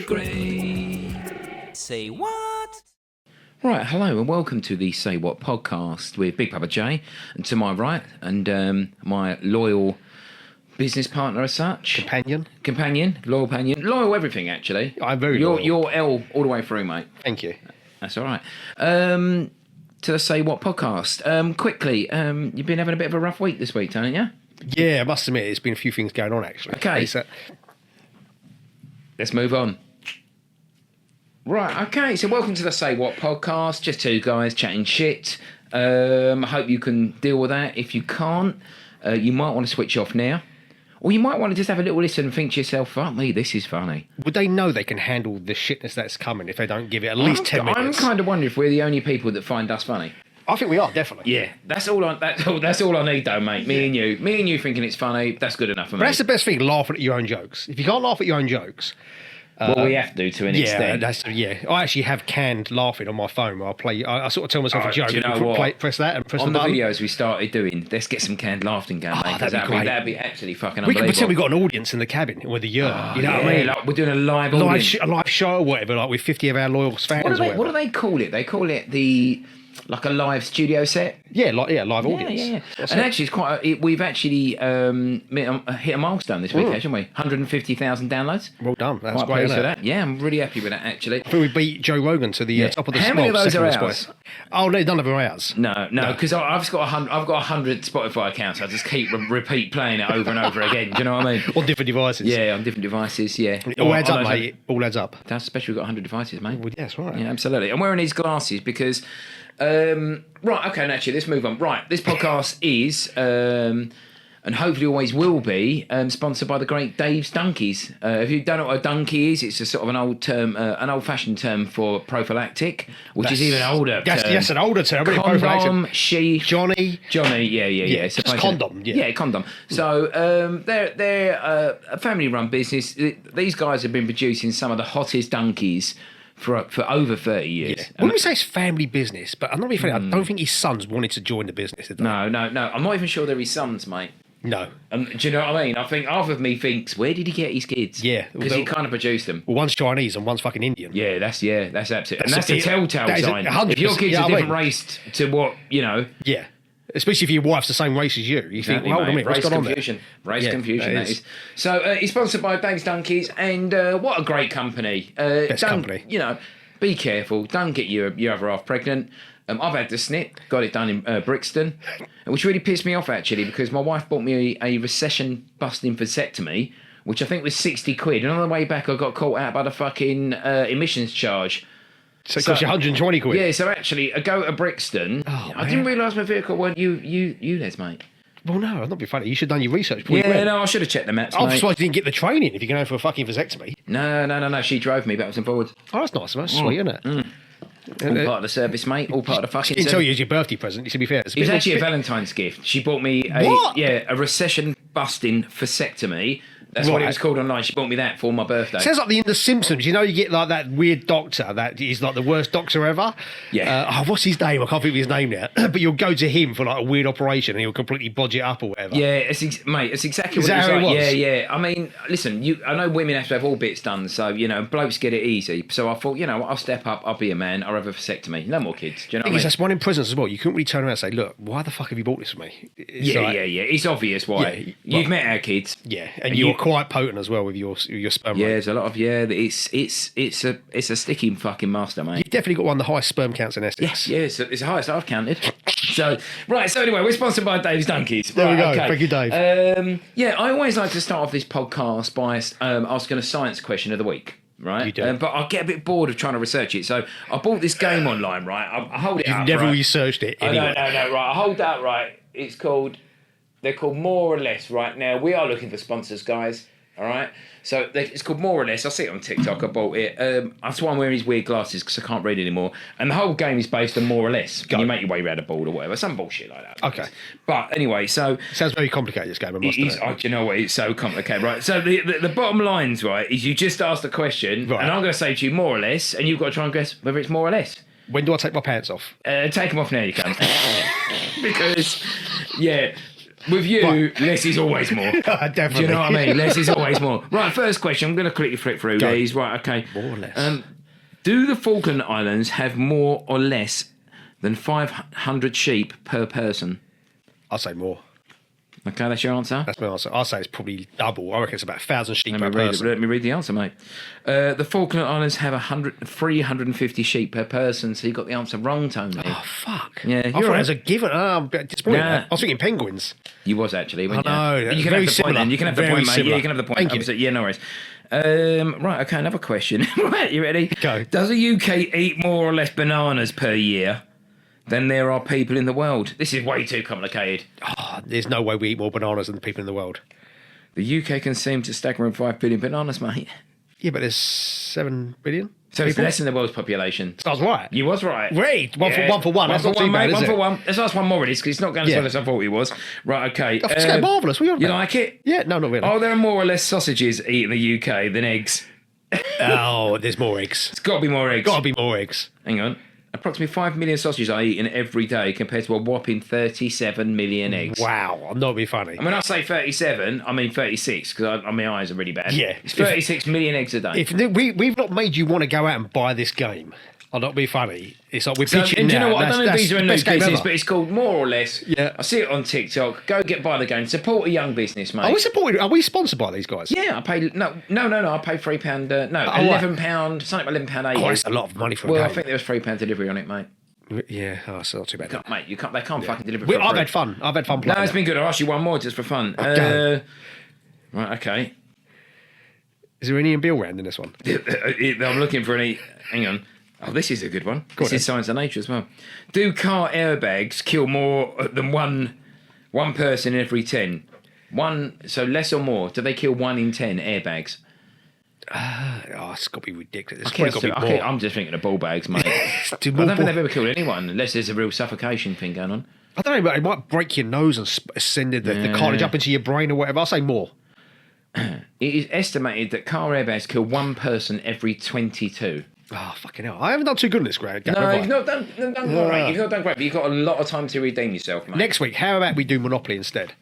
Grey. Say what? Right, hello and welcome to the Say What podcast with Big Papa J, and to my right, and my loyal business partner as such. Companion, loyal everything actually. I'm very loyal. You're L all the way through, mate. Thank you. That's all right. To the Say What podcast. Quickly, you've been having a bit of a rough week this week, haven't you? Yeah, I must admit, there's been a few things going on actually. Okay. Let's move on. Right, okay, so welcome to the Say What podcast. Just two guys chatting shit. I hope you can deal with that. If you can't, you might want to switch off now. Or you might want to just have a little listen and think to yourself, fuck me, this is funny. Would they know they can handle the shitness that's coming if they don't give it at least 10 minutes? I'm kind of wondering if we're the only people that find us funny. I think we are, definitely. Yeah, that's all I need though, mate. Me and you thinking it's funny, that's good enough for me. That's the best thing, laughing at your own jokes. If you can't laugh at your own jokes... well, we have to an extent. I actually have canned laughing on my phone where I sort of tell myself a joke. Do you know what? Press that and press on the button. videos we started doing, let's get some canned laughing going, mate. That'd be absolutely fucking we unbelievable. can pretend we've got an audience in the cabin with a year. You know what I mean? Like we're doing a live audience. A live show or whatever, like with 50 of our loyal fans. What do they call it? They call it like a live studio set. Live audience. Yeah. And actually, it's quite. We've actually hit a milestone this week, haven't we? 150,000 downloads. Well done. That's quite great. pleased with that. Yeah, I'm really happy with that. Actually, I think we beat Joe Rogan to the top of the. How many of those are ours? Oh no, none of them are ours. No, because I've got 100 Spotify accounts. I just keep repeat playing it over and over again. Do you know what I mean? On different devices. Yeah, on different devices. Yeah, it all adds up, mate. All adds up. That's especially we've got 100 devices, mate. Well, yes, right. Yeah, absolutely. I'm wearing these glasses because. Right, okay, naturally, let's move on. Right, this podcast is, and hopefully always will be, sponsored by the great Dave's Donkeys. If you don't know what a donkey is, it's a sort of an old term, an old-fashioned term for prophylactic, which is even older. Yes, an older term. Condom, sheath. Johnny, yeah. It's condom, Yeah, condom. So they're a family-run business. These guys have been producing some of the hottest donkeys for over 30 years. Yeah. When we say it's family business, but I'm not being funny, I don't think his sons wanted to join the business, did they? No. I'm not even sure they're his sons, mate. No. Do you know what I mean? I think half of me thinks, where did he get his kids? Yeah. Because he kind of produced them. Well, one's Chinese and one's fucking Indian. Yeah, that's absolutely... And that's a telltale sign. If your kids are different race to what, you know... Yeah. Especially if your wife's the same race as you. You think, well, hold on a minute, what's going on there? Race confusion, that is. So, it's sponsored by Dave's Donkeys, and what a great company. Best company. You know, be careful. Don't get your other half pregnant. I've had the snip, got it done in Brixton, which really pissed me off, actually, because my wife bought me a recession-busting vasectomy, which I think was 60 quid. And on the way back, I got caught out by the fucking emissions charge. So it cost you 120 quid? Yeah, so actually, I go to Brixton. I didn't realise my vehicle weren't ULEZ, mate. Well, no, I'm not being funny. You should have done your research. I should have checked the maps, I'm mate. surprised you didn't get the training if you're going for a fucking vasectomy. No. She drove me backwards and forwards. Oh, that's nice. That's sweet, isn't it? All part of the service, mate. All part of the fucking service. Didn't tell you it was your birthday present, to be fair. It was actually a Valentine's gift. She bought me a recession-busting vasectomy. That's what it was called online. She bought me that for my birthday. Sounds like in The Simpsons. You know, you get like that weird doctor that is like the worst doctor ever. Yeah. What's his name? I can't think of his name now. But you'll go to him for like a weird operation and he'll completely bodge it up or whatever. Yeah, it's exactly what it was like. Yeah. I mean, listen, I know women have to have all bits done, so, you know, blokes get it easy. So I thought, you know, I'll step up, I'll be a man, I'll have a vasectomy. No more kids. Do you know what I mean? That's one in prisons as well. You couldn't really turn around and say, look, why the fuck have you bought this for me? Yeah. It's obvious why. You've met our kids. Yeah, and you're quite potent as well with your sperm rate. Yeah, there's a lot of it's a sticky fucking master, mate. You've definitely got one of the highest sperm counts in Essex. Yeah, it's the highest I've counted. So anyway, we're sponsored by Dave's Donkeys. There we go. Okay. Thank you, Dave. I always like to start off this podcast by asking a science question of the week. Right, you do. But I get a bit bored of trying to research it, so I bought this game online. Right, I hold it up. You've never right? researched it anyway. No. Right, I hold that. Right, they're called More or Less. Right now, we are looking for sponsors, guys. All right, so it's called More or Less. I see it on TikTok. I bought it. That's why I'm wearing these weird glasses because I can't read anymore. And the whole game is based on more or less. Can you make your way around a board or whatever? Some bullshit like that. Okay. But anyway, so sounds very complicated. This game, I must admit. You know what? It's so complicated, right? So the bottom lines, right, is you just ask the question, and I'm going to say to you more or less, and you've got to try and guess whether it's more or less. When do I take my pants off? Take them off now, you can. Because, yeah. With you, less is always more. Definitely. Do you know what I mean? Less is always more. Right, first question. I'm going to quickly flick through Go. these. Right, okay. More or less. Do the Falkland Islands have more or less than 500 sheep per person? I'll say more. Okay, that's your answer. That's my answer. I'll say it's probably double. I reckon it's about 1,000 sheep per Let me person. read the answer, mate. The Falkland Islands have 350 sheep per person, so you got the answer wrong, Tony. Oh, fuck. Yeah, I you're thought it right. was a given. Oh, I'm disappointed. Nah. I was thinking penguins. You was actually, weren't I you? know, You can very have the point similar. then. You can have the Very point, mate. similar. Yeah, you can have the point. Thank you. Absolutely. Yeah, no worries. Right, okay, another question. Right, you ready? Go. Does the UK eat more or less bananas per year than there are people in the world? This is way too complicated. Oh, there's no way we eat more bananas than the people in the world. The UK can seem to staggering 5 billion bananas, mate. Yeah, but there's 7 billion. So it's people? less than the world's population. I was right. You was right. Great. One for one. One That's for not one, too bad, mate. is One it? for one. Let's ask one more of this because it's not going as Yeah. well as I thought it was. Right, okay. It's going marvellous. What are you on You about? like it? Yeah, no, not really. Are there more or less sausages eaten in the UK than eggs? Oh, there's more eggs. It's got to be more eggs. Got to be more eggs. Hang on. Approximately 5 million sausages are eaten every day compared to a whopping 37 million eggs. Wow, I'm not being funny. And when I say 37, I mean 36 because my eyes are really bad. Yeah. It's 36 million eggs a day. If we've not made you want to go out and buy this game, I'll not be funny. It's like we're So, pitching and do you know now. what? I don't know if That's these are the a new best game business, ever. but it's called More or Less. Yeah. I see it on TikTok. Go buy the game. Support a young business, mate. Are we sponsored by these guys? Yeah, I paid no. I paid £3. No, right. £11. Something like £11.80. Oh, it's a lot of money for a Well, I game. think there was £3 delivery on it, mate. Yeah, oh, it's not too bad. Mate, you can't. They can't fucking deliver. I've free. had fun. I've had fun No, playing. it's been good. I'll ask you one more just for fun. Okay. Right, okay. Is there any in Bill round in this one? I'm looking for any. Hang on. Oh, this is a good one. Go This on is science and nature as well. Do car airbags kill more than one person in every 10? So less or more? Do they kill 1 in 10 airbags? Oh, it's got to be ridiculous. It's probably got to be more. I'm just thinking of ball bags, mate. I Do don't more think they've ever killed anyone unless there's a real suffocation thing going on. I don't know, but it might break your nose and send the cartilage up into your brain or whatever. I'll say more. It is estimated that car airbags kill 1 person every 22. Oh, fucking hell. I haven't done too good in this grade. No, you've not done great. You've not done great, but you've got a lot of time to redeem yourself, mate. Next week, how about we do Monopoly instead?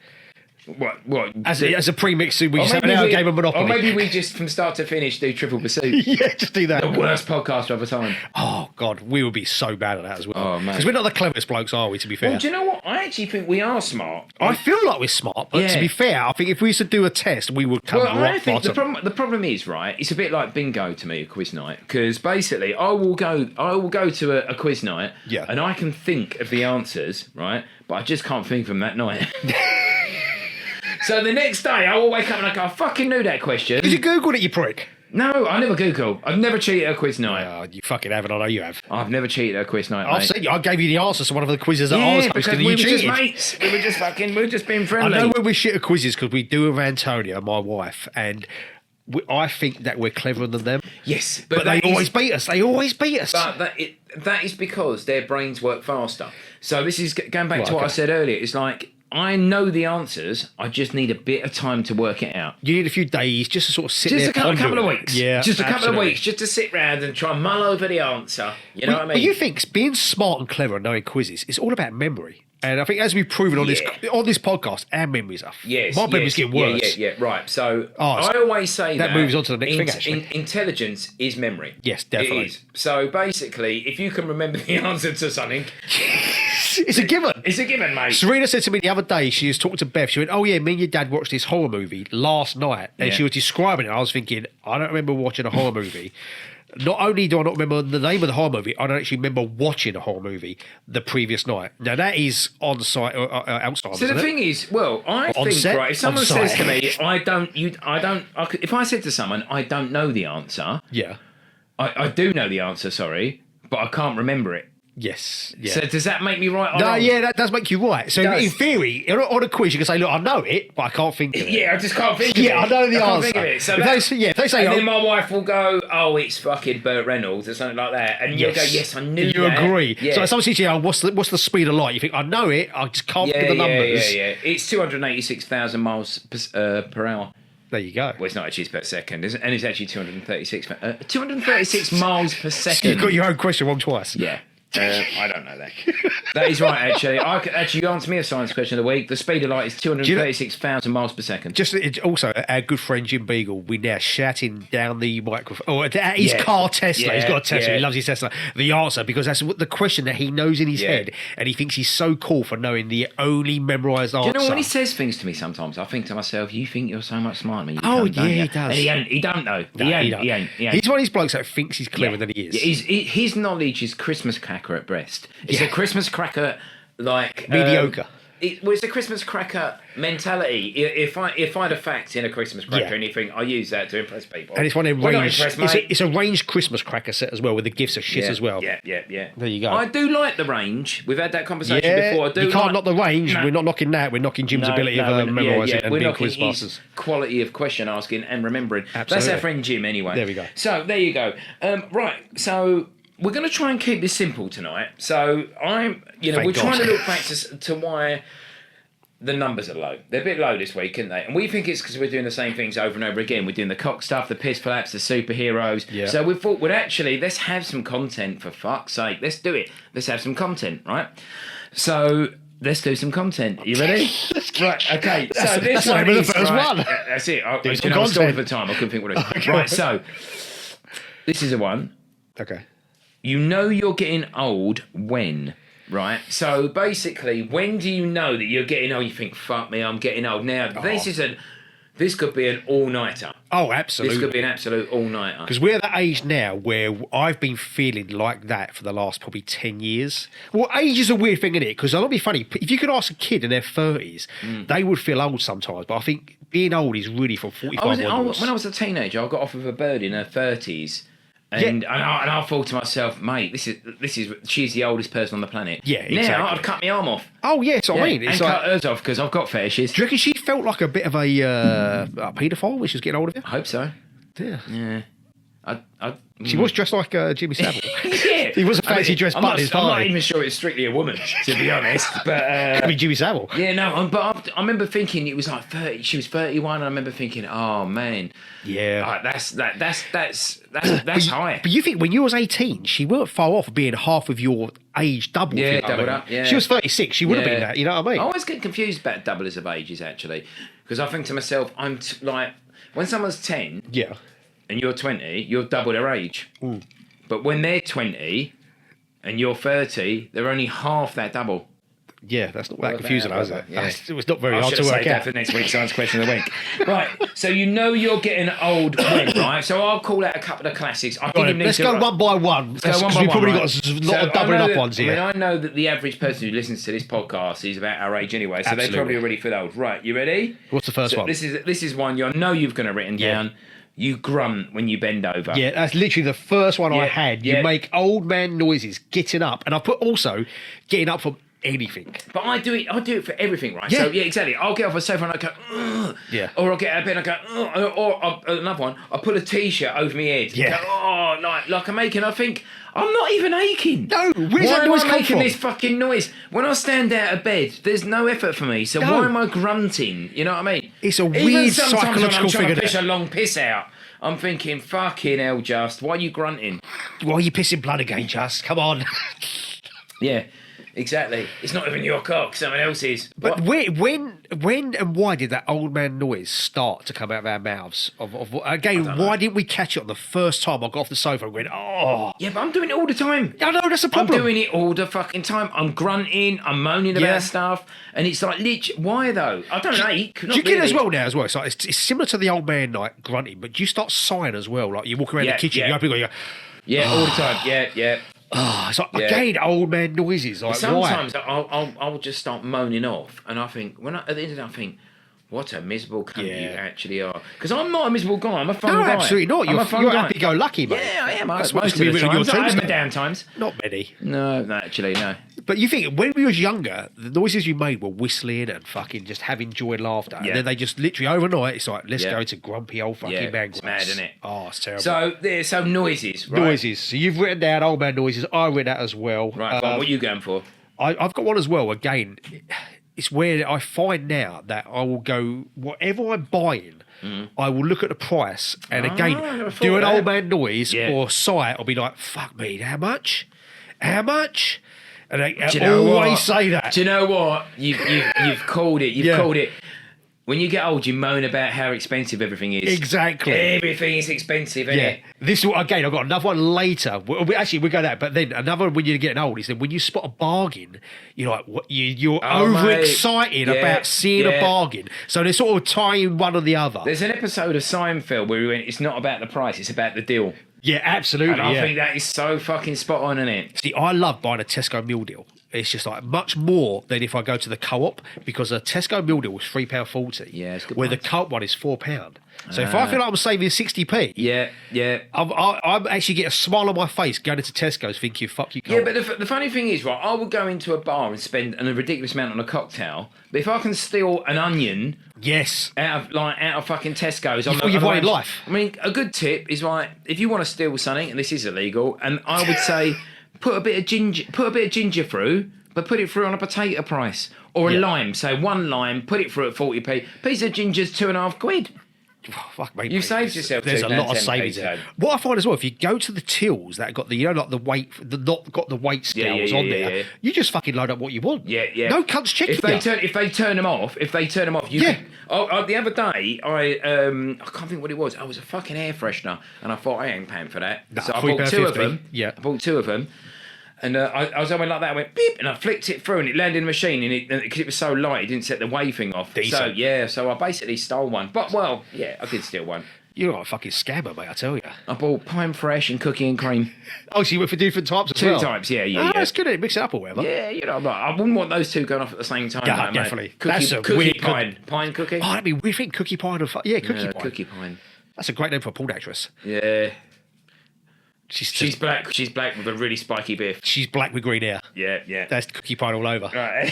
What? As a pre-mix, we just have an maybe hour game of Monopoly. Or maybe we just, from start to finish, do Triple Pursuit. yeah, just do that. The worst podcast of the time. Oh, God, we would be so bad at that as well. Oh, mate. Because we're not the cleverest blokes, are we, to be fair? Well, do you know what? I actually think we are smart. I feel like we're smart, but Yeah. to be fair, I think if we used to do a test, we would come Well, I rock think bottom. the problem is, right, it's a bit like bingo to me, a quiz night, because basically I will go to a quiz night, Yeah. and I can think of the answers, right, but I just can't think of them that night. So the next day I will wake up and I go, I fucking knew that question. Did you Google it, you prick? No, I never Google. I've never cheated at a quiz night. Oh, you fucking haven't. I know you have. I've never cheated at a quiz night, I've mate. seen you. I gave you the answers to one of the quizzes that I was Yeah, hosting, because and we you were just cheated. mates. We were just being I friendly. know when we're shit at quizzes because we do with Antonia, my wife, and I think that we're cleverer than them. Yes, But they that is- always beat us. They always beat us. But that is because their brains work faster. So this is going back Right, to what I okay. said earlier. It's like I know the answers. I just need a bit of time to work it out. You need a few days just to sort of sit Just there. a couple pondering of it. weeks. Yeah, Just a couple of absolutely. weeks, just to sit round and try and mull over the answer. You know what I mean? But you think being smart and clever and knowing quizzes is all about memory. And I think as we've proven on this podcast, our memories are. Yes, my memories yes, get worse. Yeah, right. So Oh, so I always say that moves on to the next thing, actually. Intelligence is memory. Yes, definitely. It is. So basically, if you can remember the answer to something, It's a given. it's a given, mate. Serena said to me the other day, she was talking to Beth, she went, oh yeah, me and your dad watched this horror movie last night. And Yeah. she was describing it. I was thinking, I don't remember watching a horror movie. Not only do I not remember the name of the horror movie, I don't actually remember watching a horror movie the previous night. Now that is on site Alzheimer's. So the thing is, well, I On think, set? right, if someone On says site. to me, if I said to someone, I don't know the answer, Yeah. I do know the answer, sorry, but I can't remember it. Yes. Yeah. So does that make me right or No, wrong? yeah, that does make you right. So does. in theory, on a quiz, you can say, "Look, I know it, but I can't think of it." Yeah, I just can't think of it. Yeah, I know the can't answer. think of it. So If they say, and oh- then my wife will go, "Oh, it's fucking Burt Reynolds" or something like that, and you'll go, "Yes, I knew You that." agree. Yeah. So if someone says, "Yeah, what's the speed of light?" You think, "I know it, I just can't think of the numbers." Yeah. It's 286,000 miles per hour. There you go. Well, it's not actually, it's per second, is it? And it's actually 236 miles per second. You've got your own question wrong twice. Yeah. I don't know that. That is right, actually. Actually, you answered me a science question of the week. The speed of light is 236,000 miles per second. Also, our good friend Jim Beagle, we now shouting down the microphone. Or at his car Tesla. He's got a Tesla. He loves his Tesla. The answer, because that's the question that he knows in his head, and he thinks he's so cool for knowing the only memorised answer. Do you know when he says things to me sometimes, I think to myself, you think you're so much smarter than me. He does. And he don't know. He ain't. He's one of these blokes that thinks he's cleverer than he is. His knowledge is Christmas cracker at best. It's a Christmas cracker like mediocre. It's a Christmas cracker mentality. If I had a fact in a Christmas cracker, anything, I use that to impress people. And it's one of range. It's a range Christmas cracker set as well, with the gifts of shit as well. Yeah. There you go. I do like the range. We've had that conversation before. You can't knock the range. No. We're not knocking that. We're knocking Jim's ability of memorising and being quiz masters. Quality of question asking and remembering. Absolutely. That's our friend Jim, anyway. There we go. So there you go. Right. So we're going to try and keep this simple tonight. So we're trying to look back to why the numbers are low. They're a bit low this week, aren't they? And we think it's because we're doing the same things over and over again. We're doing the cock stuff, the piss flaps, the superheroes. Yeah. So we thought, let's have some content, for fuck's sake. Let's do it. Let's have some content, right? So let's do some content. You ready? Right, okay. So this one is the first one. That's it. I was stalling for time. I couldn't think what it was. Okay. Right, so this is a one. Okay. You know you're getting old when... Right, so basically, when do you know that you're getting old? You think, "Fuck me, I'm getting old." Now, this could be an all-nighter. Oh, absolutely. This could be an absolute all-nighter. Because we're at that age now where I've been feeling like that for the last probably 10 years. Well, age is a weird thing, isn't it? Because I'll not be funny. If you could ask a kid in their 30s, they would feel old sometimes. But I think being old is really from 45 onwards. When I was a teenager, I got off with a bird in her 30s. And I thought to myself, mate, she's the oldest person on the planet. Yeah, exactly. Now I'd cut my arm off. Oh, yeah, that's what I mean. It's cut hers off because I've got fetishes. Do you reckon she felt like a bit of a paedophile when she was getting older? I hope so. Yeah. She was dressed like Jimmy Savile. Yeah. He was a fancy dressed butt in his party. I'm not even sure it's strictly a woman, to be honest. But I mean, Jimmy Savile. Yeah, no, but I remember thinking it was like 30. She was 31, and I remember thinking, oh man, yeah, that's high. But you think when you was 18, she weren't far off being half of your age double. Yeah, you know doubled up. Yeah, she was 36. She would have been that. You know what I mean? I always get confused about doublers of ages actually, because I think to myself, like when someone's 10, and you're 20, you're double their age. Mm. But when they're 20 and you're 30, they're only half that double. Yeah, that's not that confusing, is it? Yeah. It was not very hard to work out. For next week's science question of the week. Right, so you know you're getting old when, right? So I'll call out a couple of classics. Let's go one by one. Because we've probably got a lot of doubling up ones here. I know that the average person who listens to this podcast is about our age anyway, so they probably already feel old. Right, you ready? What's the first one? This is one you know you've got written down. You grunt when you bend over. Yeah, that's literally the first one I had. You make old man noises getting up. And I put also getting up from anything. But I do it for everything, right? Yeah. So, exactly. I'll get off a sofa and I go, ugh. Yeah. Or I'll get out of bed and I go, ugh. Or another one, I'll pull a T-shirt over my head. Yeah. And go, like I'm aching. I think, I'm not even aching. No, where's that noise come from? Why am I making this fucking noise? When I stand out of bed, there's no effort for me. So why am I grunting? You know what I mean? It's a weird psychological thing. Even sometimes when I'm trying to push a long piss out, I'm thinking, fucking hell, Just, why are you grunting? Why are you pissing blood again, Just? Come on. Yeah, exactly. It's not even your cock, someone else's. But when and why did that old man noise start to come out of our mouths? Again, why didn't we catch it on the first time I got off the sofa and went, oh. Yeah, but I'm doing it all the time. I know, that's a problem. I'm doing it all the fucking time. I'm grunting, I'm moaning about stuff. And it's like, why though? I don't ache. Do you get it as well now as well? It's like it's similar to the old man like grunting, but you start sighing as well. Like you walk around the kitchen, you open it, you go, yeah, all the time. Yeah. Oh, it's like, again, old man noises. Like, sometimes I'll just start moaning off, and I think, at the end of the day, I think, what a miserable cunt you actually are. Because I'm not a miserable guy, I'm a fun guy. No, absolutely not. You're happy-go-lucky, mate. Yeah, I am. That's supposed to be your times. I have my down times. Not many. No, actually, no. But you think, when we was younger, the noises you made were whistling and fucking just having joy and laughter. Yeah. And then they just literally overnight, it's like, let's go to grumpy old fucking man. It's mad, isn't it? Oh, it's terrible. So noises, right? Noises. So you've written down old man noises. I read that as well. Right, what are you going for? I've got one as well. Again, it's where I find now that I will go, whatever I'm buying, I will look at the price and again, do an old man noise or sigh. I'll be like, fuck me, how much? how much? And they Do you know always what? say that. Do you know what? You've called it. You've called it. When you get old, you moan about how expensive everything is. Exactly. Everything is expensive, isn't it? This again, I've got another one later. Actually, we'll go that. But then another one when you're getting old is that when you spot a bargain, you're like, you're overexcited about seeing a bargain. So they're sort of tying one or the other. There's an episode of Seinfeld where we went, it's not about the price, it's about the deal. Yeah, absolutely. And I think that is so fucking spot on, isn't it? See, I love buying a Tesco meal deal. It's just like much more than if I go to the co-op because a Tesco meal deal was £3.40. Yeah, it's good. Where the co-op one is £4. So if I feel like I'm saving 60p, I'm actually get a smile on my face going into Tesco's thinking, "Fuck you." Yeah, but the funny thing is, right? I will go into a bar and spend a ridiculous amount on a cocktail, but if I can steal an onion, out of fucking Tesco's, you've won in life. I mean, a good tip is like if you want to steal something, and this is illegal, and I would say. Put a bit of ginger through, but put it through on a potato price or a lime. So one lime, put it through at 40p. Piece of ginger's £2.50. Oh, fuck, mate, You've saved yourself. There's a lot of savings there. What I find as well, if you go to the tills that got the, like the weight, not got the weight scales on there, you just fucking load up what you want. Yeah. No cunts checking. If they turn them off, you can, the other day, I can't think what it was. I was a fucking air freshener, and I thought I ain't paying for that. So I bought two of them. Yeah, I bought two of them. And I was like that. I went beep, and I flicked it through, and it landed in the machine. And because it was so light, it didn't set the wave thing off. Decent. So I basically stole one. But I did steal one. You're like a fucking scammer, mate. I tell you. I bought pine fresh and cookie and cream. Oh, so you went for different types as well? Two types, yeah. That's good. Mix it up or whatever. Yeah, I wouldn't want those two going off at the same time. Yeah, definitely. Cookie pine. Pine cookie. Oh, I mean, we think cookie pine and cookie pine. Cookie pine. That's a great name for a porn actress. Yeah. She's black. She's black with a really spiky biff. She's black with green hair. Yeah. That's cookie pine all over. Right.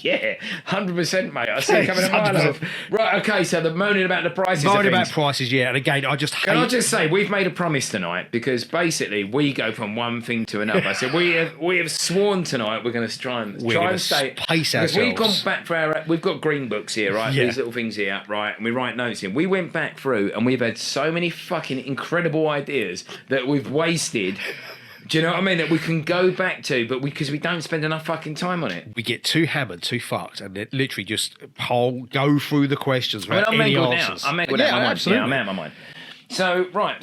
Yeah, 100%, mate. I see it coming a mile off. Right, okay, so the moaning about the prices. Moaning about prices, yeah. And again, I just Can I just say, we've made a promise tonight because basically we go from one thing to another. So we have sworn tonight we're going to try and stay. Pace ourselves. We've gone back for we've got green books here, right? Yeah. These little things here, right? And we write notes in. We went back through and we've had so many fucking incredible ideas that we've wasted. Do you know what I mean? That we can go back to, but because we don't spend enough fucking time on it. We get too hammered, too fucked, and it literally just go through the questions without any answers. I'm out my mind. Absolutely. Yeah, I'm out my mind. So, right,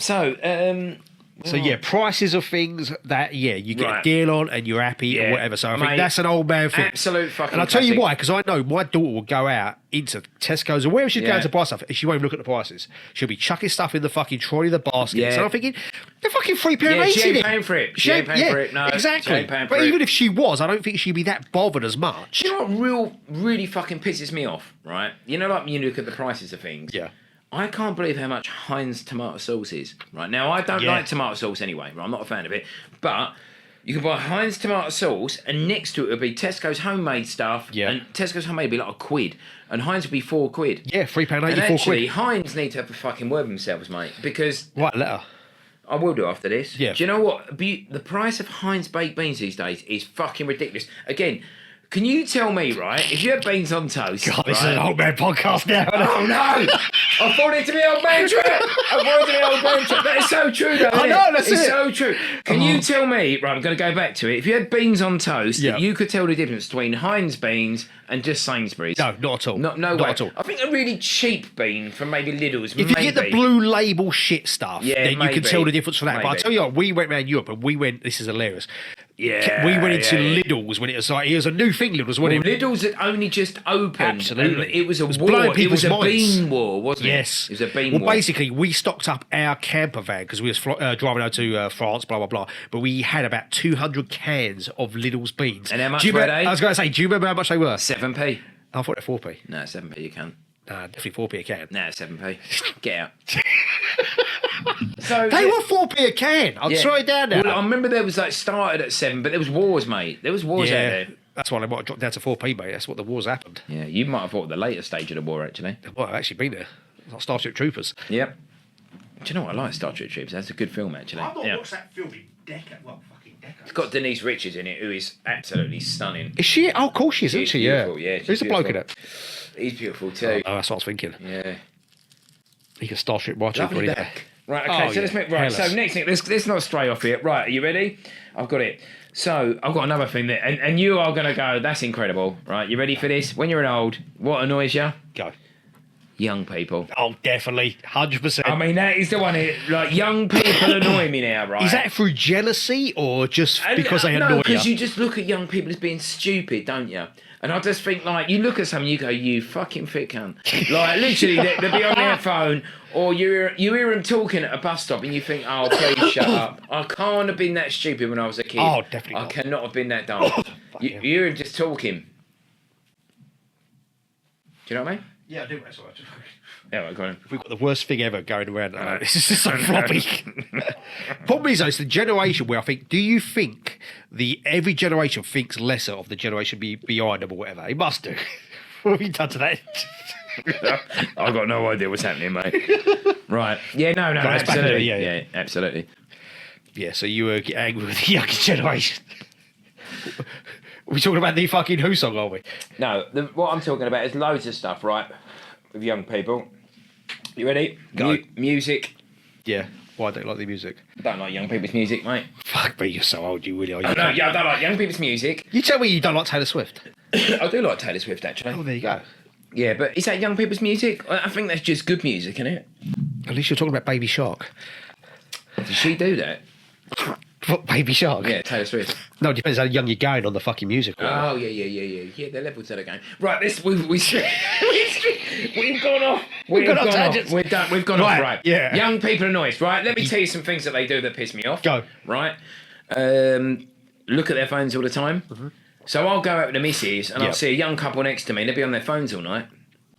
prices of things that, you get a deal on and you're happy or whatever. So I think that's an old man thing. Absolute fucking And I'll tell you why, because I know my daughter will go out into Tesco's or wherever she's going to buy stuff, and she won't even look at the prices. She'll be chucking stuff in the fucking trolley, the basket. Yeah. So I'm thinking, they're fucking £3.80. She ain't paying for it. She ain't paying for it. No, exactly. She ain't paying for but it. even if she was, I don't think she'd be that bothered as much. Do you know what really fucking pisses me off, right? You know, like when you look at the prices of things. Yeah. I can't believe how much Heinz tomato sauce is. Right now, I don't like tomato sauce anyway. Right? I'm not a fan of it. But you can buy Heinz tomato sauce, and next to it would be Tesco's homemade stuff. Yeah. And Tesco's homemade would be like £1, and Heinz would be £4. Yeah, £3.80, And actually, £4. Heinz need to have a fucking word with themselves, mate, because Right, letter. I will do after this. Yeah. Do you know what? The price of Heinz baked beans these days is fucking ridiculous. Again. Can you tell me, right, if you had beans on toast... God, this is an old man podcast now. Oh, no! I thought it to be old man trap! That is so true, though, I know, that's it. It's so true. Can you tell me... Right, I'm going to go back to it. If you had beans on toast, you could tell the difference between Heinz beans and just Sainsbury's. No, not at all. No way. At all. I think a really cheap bean from maybe Lidl's, If you get the blue label shit stuff, then you can tell the difference from that. But I'll tell you what, we went around Europe and this is hilarious. Yeah, we went into Lidl's when it was like, it was a new thing, Lidl's. Lidl's had only just opened. Absolutely. It was a war. It was a bean war, wasn't it? Yes. It was a bean war. Well, basically, we stocked up our camper van because we was driving over to France, blah, blah, blah. But we had about 200 cans of Lidl's beans. And how much were they? I was going to say, do you remember how much they were? 7p. I thought they were 4p. No, 7p you can't. Nah, definitely 4p a can. No, 7p. Get out. So they were 4p a can. I'll throw it down now. Well, I remember there was started at 7, but there was wars, mate. There was wars out there. That's why they might have dropped down to 4p, mate. That's what the wars happened. Yeah, you might have thought the later stage of the war, actually. Well, I've actually been there. Like Starship Troopers. Yep. Do you know what? I like Starship Troopers. That's a good film, actually. I've not watched that film in decades. Well, fucking decades. It's got Denise Richards in it, who is absolutely stunning. Is she? Oh, of course she is, isn't she? Beautiful, yeah. Who's the bloke in it? He's beautiful too. Oh, that's what I was thinking. Yeah. He can Starship watch it. Lovely back. Right, okay, so let's make... Right, so next thing, let's not stray off here. Right, are you ready? I've got it. So, I've got another thing that... And you are going to go, that's incredible. Right, you ready for this? When you're an old, what annoys you? Go. Young people. Oh, definitely. 100%. I mean, that is the one here. Like, young people annoy me now, right? Is that through jealousy or just because they annoy you? No, because you just look at young people as being stupid, don't you? And I just think, like, you look at someone, you go, you fucking fit cunt. Like, literally, they'll be on their phone, or you hear them talking at a bus stop, and you think, oh, please shut up. I can't have been that stupid when I was a kid. Oh, definitely not. I cannot have been that dumb. You hear him just talking. Do you know what I mean? Yeah, I do. That's all right. Yeah, right, go on. We've got the worst thing ever going around. This is just so floppy. Problem is, though, it's the generation where I think, do you think every generation thinks lesser of the generation behind them or whatever? It must do. What have you done to that? I've got no idea what's happening, mate. Right. Yeah, no, absolutely. Yeah, absolutely. Yeah, so you were angry with the younger generation. Are we talking about the fucking Who song, are we? No, what I'm talking about is loads of stuff, right, with young people. You ready? Go. Music. Yeah. Why don't you like the music? I don't like young people's music, mate. Fuck me, you're so old, you really are. I don't like young people's music. You tell me you don't like Taylor Swift. I do like Taylor Swift, actually. Oh, there you go. Yeah, but is that young people's music? I think that's just good music, isn't it? At least you're talking about Baby Shark. Does she do that? What, Baby Shark? Yeah, Taylor Swift. No, it depends how young you're going on the fucking music. Oh, yeah. Yeah, they're levels of the game. Right, we've gone off. We've gone off tangents. We're done. We've gone off, right. Yeah. Young people are noise, right? Let me tell you some things that they do that piss me off. Go. Right? Look at their phones all the time. Mm-hmm. So I'll go out with the missus and I'll see a young couple next to me and they'll be on their phones all night.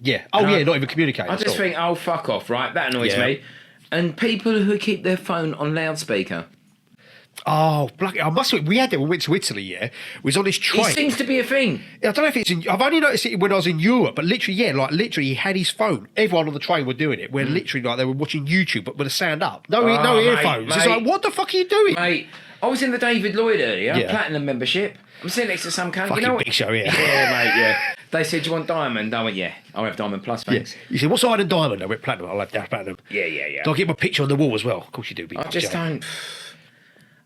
Yeah. Oh, yeah, not even communicating. I just think, oh, fuck off, right? That annoys me. And people who keep their phone on loudspeaker. Oh, bloody! I must admit, we had that when we went to Italy. Yeah, we was on this train. It seems to be a thing. I don't know if it's in. I've only noticed it when I was in Europe, but literally, he had his phone. Everyone on the train were doing it. Where literally, like, they were watching YouTube, but with the sound up. No earphones. It's like, what the fuck are you doing, mate? I was in the David Lloyd earlier, platinum membership. I'm sitting next to some cunt. Fucking you know what? Big Show, yeah. Yeah, mate. Yeah. They said, "Do you want diamond?" I went, "Yeah, I'll have diamond plus, thanks." Yeah. You said, "What's higher than diamond?" I went, "Platinum." I'll have that platinum. Yeah. Do I get my picture on the wall as well? Of course you do.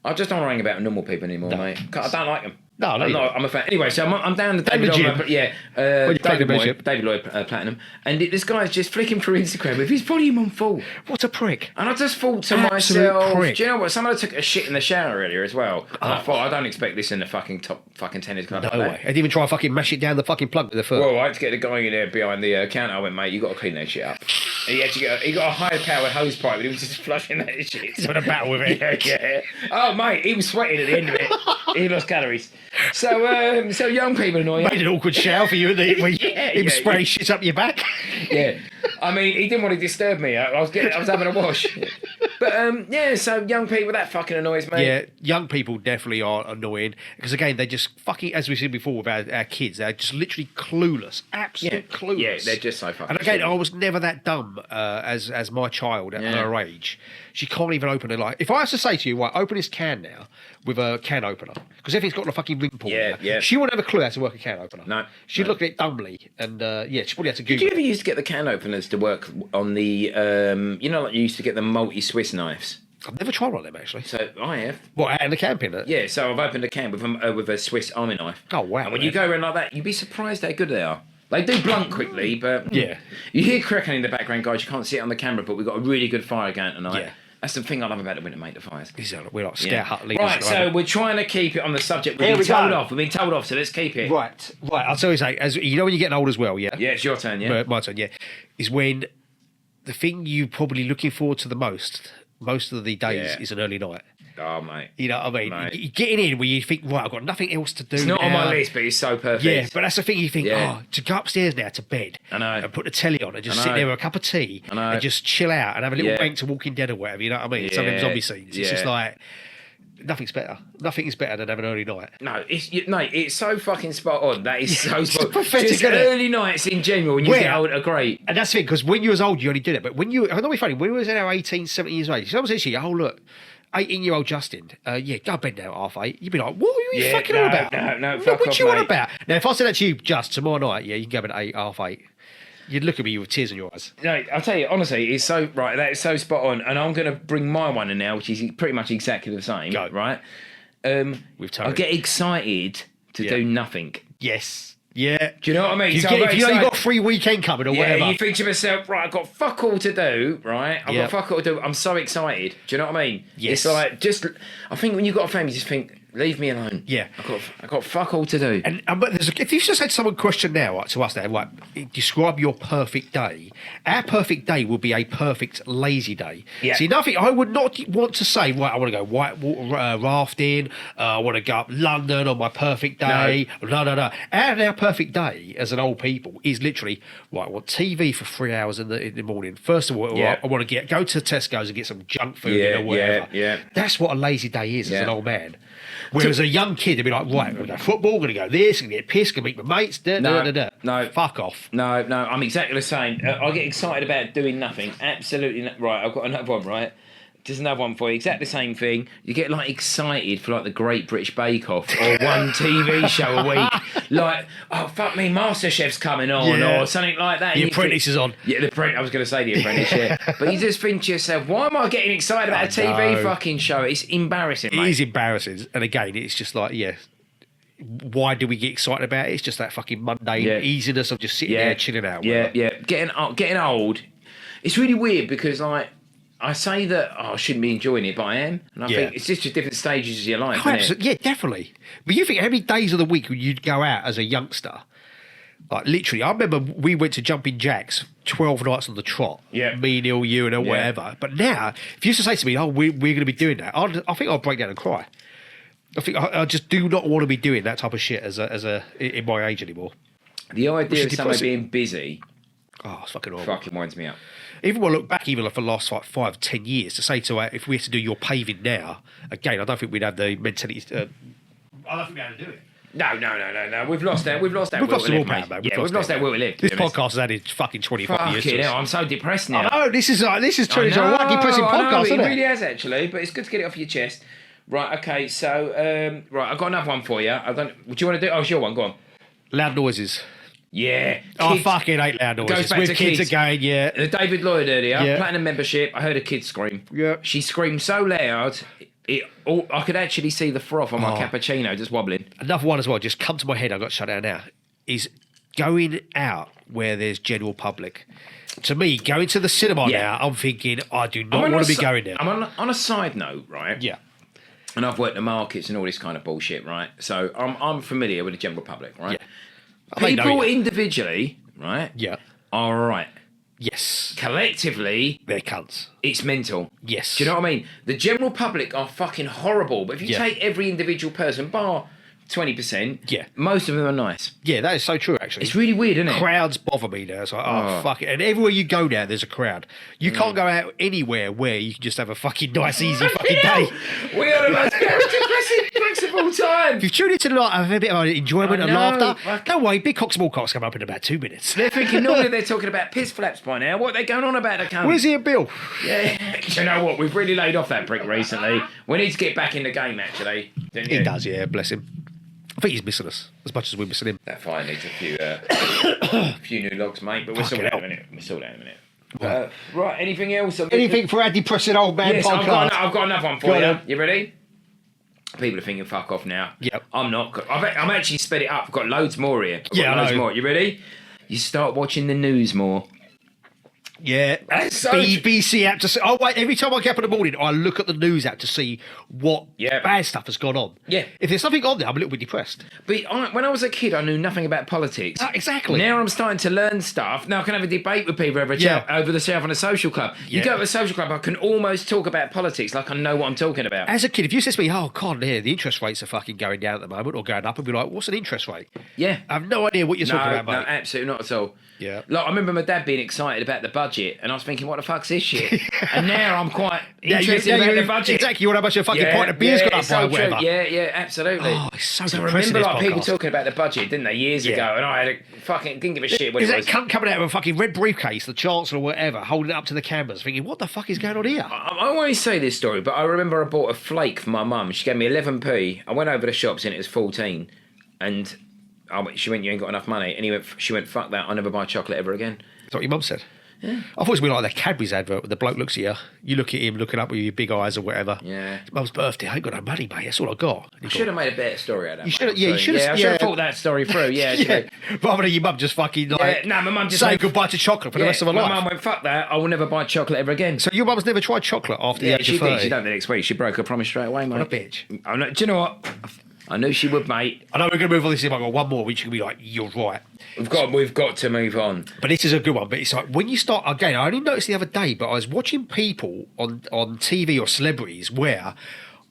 I just don't ring about normal people anymore, mate. I don't like them. No, I'm a fan. Anyway, so I'm down the David Lloyd, David Lloyd Platinum, and this guy's just flicking through Instagram with his volume on full. What a prick! And I just thought to myself, do you know what? Someone took a shit in the shower earlier as well. And I thought, I don't expect this in the fucking top fucking tennis club. No way. I didn't even try and fucking mash it down the fucking plug with the foot. Well, I had to get the guy in there behind the counter. I went, mate, you got to clean that shit up. And he got a high-powered hose pipe, but he was just flushing that shit. He's on a battle with it. Yeah. Oh, mate, he was sweating at the end of it. He lost calories. So young people annoy Made an awkward shower for you, when he was spraying shit up your back. Yeah. I mean, he didn't want to disturb me. I was having a wash. But, so young people, that fucking annoys me. Yeah, young people definitely are annoying. Because, again, they're just fucking, as we said before with our kids, they're just literally clueless. Absolutely clueless. Yeah, they're just so fucking And, again, silly. I was never that dumb as my child at her age. She can't even open it. Like, if I was to say to you, right, open this can now with a can opener, because everything's got a fucking ring pull. Yeah. She wouldn't have a clue how to work a can opener. No. She'd look at it dumbly, and she probably had to Google. Did you ever used to get the can openers to work on the, like you used to get the multi-Swiss knives? I've never tried one of them, actually. So I have. What, out in the can pinner? Yeah, so I've opened a can with a Swiss Army knife. Oh, wow. And when you go around like that, you'd be surprised how good they are. They do blunt quickly, but yeah, you hear cracking in the background, guys. You can't see it on the camera, but we've got a really good fire going tonight. Yeah. That's the thing I love about the winter, mate, the fires. We're like scout hut leaders. Right, so we're trying to keep it on the subject. We've been told off, so let's keep it. Right. I'll tell you something. As you know, when you're getting old as well, yeah? Yeah, it's your turn, yeah? My turn, yeah. Is when the thing you're probably looking forward to the most of the days is an early night. Oh, mate. You know what I mean? Mate. You're getting in where you think, right, I've got nothing else to do. It's not now. on my list, but it's so perfect. Yeah, but that's the thing you think, to go upstairs now to bed. I know. And put the telly on and just sit there with a cup of tea and just chill out and have a little wank to Walking Dead or whatever, you know what I mean? Some of them zombie scenes. It's just like, nothing's better. Nothing is better than having an early night. No, it's so fucking spot on. That is so spot on. Pathetic, just early nights in general when you get old are great. And that's the thing, because when you was old, you only did it. But when you, I don't know, funny, when we was in our 18, 17 years of age, someone says to you, oh, look, 18-year-old Justin, go to bed now at 8:30. You'd be like, what are you fucking on about? No, what you on about? Now, if I said that to you just tomorrow night, you can go to bed at 8:30. You'd look at me with tears in your eyes. No, I'll tell you, honestly, it's so right. That is so spot on, and I'm going to bring my one in now, which is pretty much exactly the same. Go. Right? With Tony. I get excited to do nothing. Yes. Yeah. Do you know what I mean? You So get, I'm if you know excited. you've got a free weekend coming or whatever. You think to yourself, right, I've got fuck all to do, right? I've got fuck all to do. I'm so excited. Do you know what I mean? Yes. It's like, I think when you've got a family, you just think, leave me alone. Yeah. I've got fuck all to do. And but if you just had someone question now to us now, like, describe your perfect day. Our perfect day would be a perfect lazy day. Yeah. See, nothing. I would not want to say, right, I want to go whitewater rafting. I want to go up London on my perfect day. No. Our perfect day as an old people is literally, right, I want TV for 3 hours in the morning. First of all, I want to go to Tesco's and get some junk food or whatever. Yeah. That's what a lazy day is as an old man. Whereas a young kid, they'd be like, right, I'm going to go football, I'm going to go this, I'm going to get pissed, going to meet my mates, No. Fuck off. No, I'm exactly the same. I get excited about doing nothing. Absolutely. Right, I've got another one, right? Just another one for you. Exactly the same thing. You get like excited for like the Great British Bake Off or one TV show a week. Like, oh fuck me, MasterChef's coming on or something like that. The Apprentice is on. Yeah, I was going to say The Apprentice. But you just think to yourself, why am I getting excited about a TV fucking show? It's embarrassing, mate. It is embarrassing. And again, it's just like, why do we get excited about it? It's just that fucking mundane easiness of just sitting there chilling out. Getting old. It's really weird because like, I say that I shouldn't be enjoying it, but I am. And I think it's just different stages of your life, isn't it? Yeah, definitely. But you think how many days of the week you'd go out as a youngster? Like, literally, I remember we went to Jumping Jacks 12 nights on the trot. Yeah. Me, Neil, you, and whatever. But now, if you used to say to me, we're going to be doing that, I think I'd break down and cry. I think I just do not want to be doing that type of shit as in my age anymore. The idea of someone being busy it's fucking awful. fucking winds me up. Even when I look back, even for the last like 5 or 10 years, to say to if we had to do your paving now, again, I don't think we'd have the mentality. I don't think we'd be able to do it. No. We've lost that. We've lost that. We've lost will it to all, live, mate. Yeah, we've lost that will to live. This podcast has added fucking 25 years. Fucking hell, I'm so depressed now. I know, this is true. It's a wacky pressing podcast, isn't it? It really has, actually, but it's good to get it off your chest. Right, okay, so, I've got another one for you. Do you want to do it? Oh, it's your one, go on. Loud noises. Yeah. I fucking hate loud noises. Goes back with to kids again, The David Lloyd earlier, Yeah. platinum membership, I heard a kid scream. Yeah. She screamed so loud, I could actually see the froth on my cappuccino just wobbling. Another one as well, just come to my head, I've got to shut down now, is going out where there's general public. To me, going to the cinema now, I'm thinking, I do not want to be going there. I'm on a side note, right? Yeah. And I've worked the markets and all this kind of bullshit, right? So I'm familiar with the general public, right? Yeah. People individually, right? Yeah. All right. Yes. Collectively, They're cunts. it's mental. Yes. Do you know what I mean? The general public are fucking horrible, but if you take every individual person, bar 20%, most of them are nice. Yeah, that is so true, actually. It's really weird, isn't it? Crowds bother me now. It's like, fuck it. And everywhere you go now, there's a crowd. You can't go out anywhere where you can just have a fucking nice, easy fucking day. We are the most depressing pricks of all time. If you've tuned into like, have a bit of enjoyment and laughter, don't worry, big cock, small cocks come up in about 2 minutes. They're thinking normally they're talking about piss flaps by now. What are they going on about? The cunt? Where's here, Bill? Yeah. You know what? We've really laid off that prick recently. We need to get back in the game, actually. Don't you? He does, yeah, bless him. I think he's missing us as much as we're missing him. That fire needs a few new logs, mate, but we'll sort that in a minute. Right, anything else? Anything for our depressing old man yes, podcast? I've got another one for you. You ready? People are thinking, fuck off now. Yep. I'm not. I'm actually sped it up. I've got loads more here. I know. More. You ready? You start watching the news more. Yeah, That's so BBC app to see. Oh wait, every time I get up in the morning, I look at the news app to see what bad stuff has gone on. Yeah. If there's something on there, I'm a little bit depressed. But when I was a kid, I knew nothing about politics. Exactly. Now I'm starting to learn stuff. Now I can have a debate with people over the south on a social club. You go to a social club, I can almost talk about politics like I know what I'm talking about. As a kid, if you said to me, "Oh God, yeah, the interest rates are fucking going down at the moment or going up," I'd be like, "What's an interest rate?" Yeah. I have no idea what you're talking about, mate. No, absolutely not at all. Yeah. Like, I remember my dad being excited about the budget, and I was thinking, what the fuck's this shit? And now I'm quite interested about the budget. Exactly, you want how much a fucking pint of beer's got up by whatever. Yeah, absolutely. Oh, it's so I depressing, remember this like people podcast. talking about the budget, didn't they, years ago, and I didn't give a shit what Is it that was. cunt coming out with a fucking red briefcase, the Chancellor or whatever, holding it up to the cameras, thinking, what the fuck is going on here? I always say this story, but I remember I bought a flake for my mum. She gave me 11p. I went over the shops and it was 14, and she went, "You ain't got enough money." And she went, "Fuck that! I'll never buy chocolate ever again." that what your mum said? Yeah. I thought it was going to be like the Cadbury's advert where the bloke looks at you, you look at him looking up with your big eyes or whatever. Yeah. It's Mum's birthday, I ain't got no money, mate. That's all I got. I should have made a better story out of that. You should have, you should have. I should have thought that story through. Yeah, yeah. Rather than your mum just fucking like. No, my mum just say goodbye to chocolate for the rest of her life. My mum went, fuck that. I will never buy chocolate ever again. So your mum's never tried chocolate after the age she of 30? did. She done the next week. She broke her promise straight away, mate. What a bitch. I know, do you know what? I knew she would, mate. I know we're going to move on this. I've got one more, which you can be like, you're right. We've got to move on. But this is a good one. But it's like when you start again. I only noticed the other day, but I was watching people on TV or celebrities where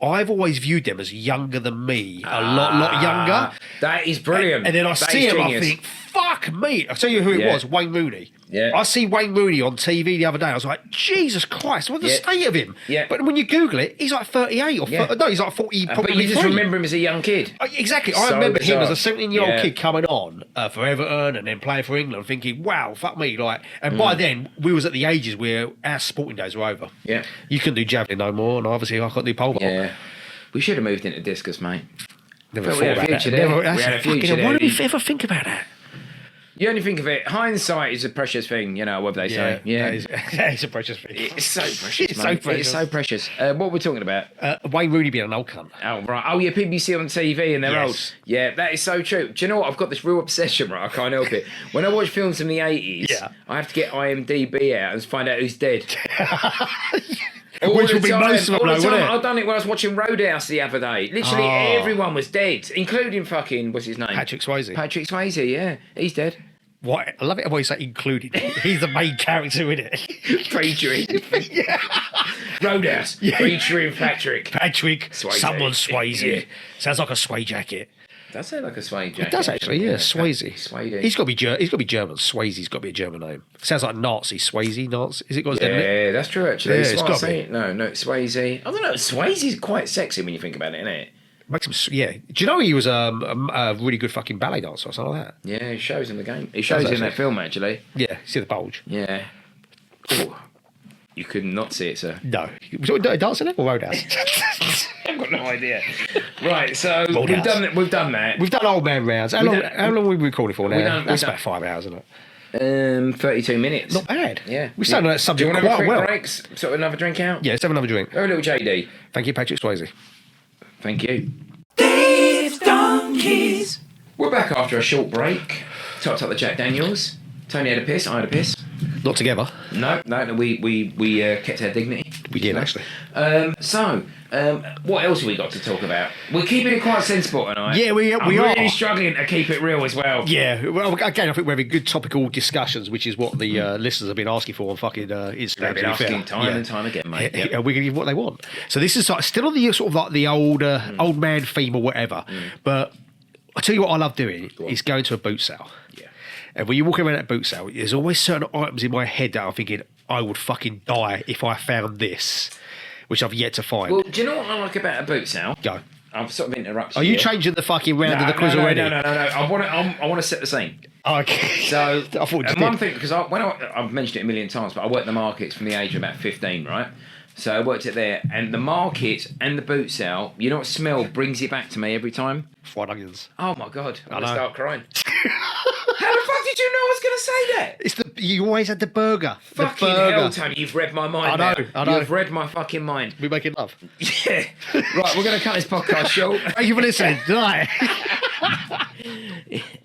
I've always viewed them as younger than me, a lot younger. That is brilliant. And then I see them, I think, fuck me. I'll tell you who it was, Wayne Rooney. Yeah. I see Wayne Rooney on TV the other day. I was like, Jesus Christ, what's the state of him? Yeah. But when you Google it, he's like 38 or no, he's like 40. But probably you just remember him as a young kid. Exactly. I remember him as a 17-year-old Yeah. kid coming on for Everton and then playing for England, thinking, wow, fuck me. Like, and by then we was at the ages where our sporting days were over. Yeah. You couldn't do javelin no more, and obviously I couldn't do pole vault. Yeah. We should have moved into discus, mate. Never But thought we had a about that. future there. Never, We had a future there. Why did we ever think about that? You only think of it. Hindsight is a precious thing, you know what they say. Yeah, that is a precious thing. it's so precious. It's so mate. precious. It's so precious. What we're talking about? Wayne Rooney being an old cunt. Oh right. Oh yeah, people you see on TV and they're Yes. old. Yeah, that is so true. Do you know what? I've got this real obsession, right? I can't help it. When I watch films from the 80s, I have to get IMDb out and find out who's dead. Which would be most of them, though, wouldn't it? I've done it when I was watching Roadhouse the other day. Literally everyone was dead, including fucking, what's his name? Patrick Swayze. Patrick Swayze, yeah. He's dead. What? I love it how you say included. He's the main character in it. Featuring. Roadhouse. Featuring Patrick. Patrick, Swayze. someone Swayze. Yeah. Sounds like a sway jacket. Does sound like a suede jacket. It does actually, yeah. Swayze. Swayze. He's got to be German. Swayze's got to be a German name. Sounds like Nazi. Swayze, Nazi. Is it got? Yeah, that's true actually. Yeah, it's got to be. No, Swayze. I don't know. Swayze's quite sexy when you think about it, isn't it? Makes him, yeah. Do you know he was a really good fucking ballet dancer or something like that? Yeah, he shows in the game. He shows in that film actually. Yeah, see the bulge. Yeah. Ooh. You could not see it, sir. No. Was it dancing it or Roadhouse? I've got no idea. Right, so Roadhouse. we've done that. We've done old man rounds. How long have we been recording for now? That's about 5 hours, isn't it? 32 minutes. Not bad. Yeah. We stayed on that Do subject you want to have a quite quick well. break? Sort of another drink out? Yeah, let's have another drink. Have a little JD. Thank you, Patrick Swayze. Thank you. Dave's Donkeys. We're back after a short break. Topped up the Jack Daniels. Tony had a piss, I had a piss. Not together. No, we kept our dignity. We did, actually. What else have we got to talk about? We're keeping it quite sensible tonight. Yeah, we I'm are. really struggling to keep it real as well. Yeah, well, again, I think we're having good topical discussions, which is what the listeners have been asking for on fucking Instagram. They've been asking time and time again, mate. Yep. We're going to give what they want. So this is like, still on the sort of like the old man theme or whatever. But I tell you what I love doing is going to a boot sale. Yeah. And when you're walking around at a boot sale, there's always certain items in my head that I'm thinking, I would fucking die if I found this, which I've yet to find. Well, do you know what I like about a boot sale? Go. I've sort of interrupted Are you changing the fucking round of the quiz already? No. I want to set the scene. Okay. So, I thought you one did. thing, because I've mentioned it a million times, but I worked the markets from the age of about 15, right? So I worked it there, and the market and the boot sale, you know what smell brings it back to me every time? Fried onions. Oh my God, I'm going to know. start crying. How the fuck did you know I was going to say that? You always had the burger. Fucking hell, Tony, you've read my mind. I know. You've read my fucking mind. We making love. Yeah. Right, we're going to cut this podcast short. Thank you for listening. Tonight.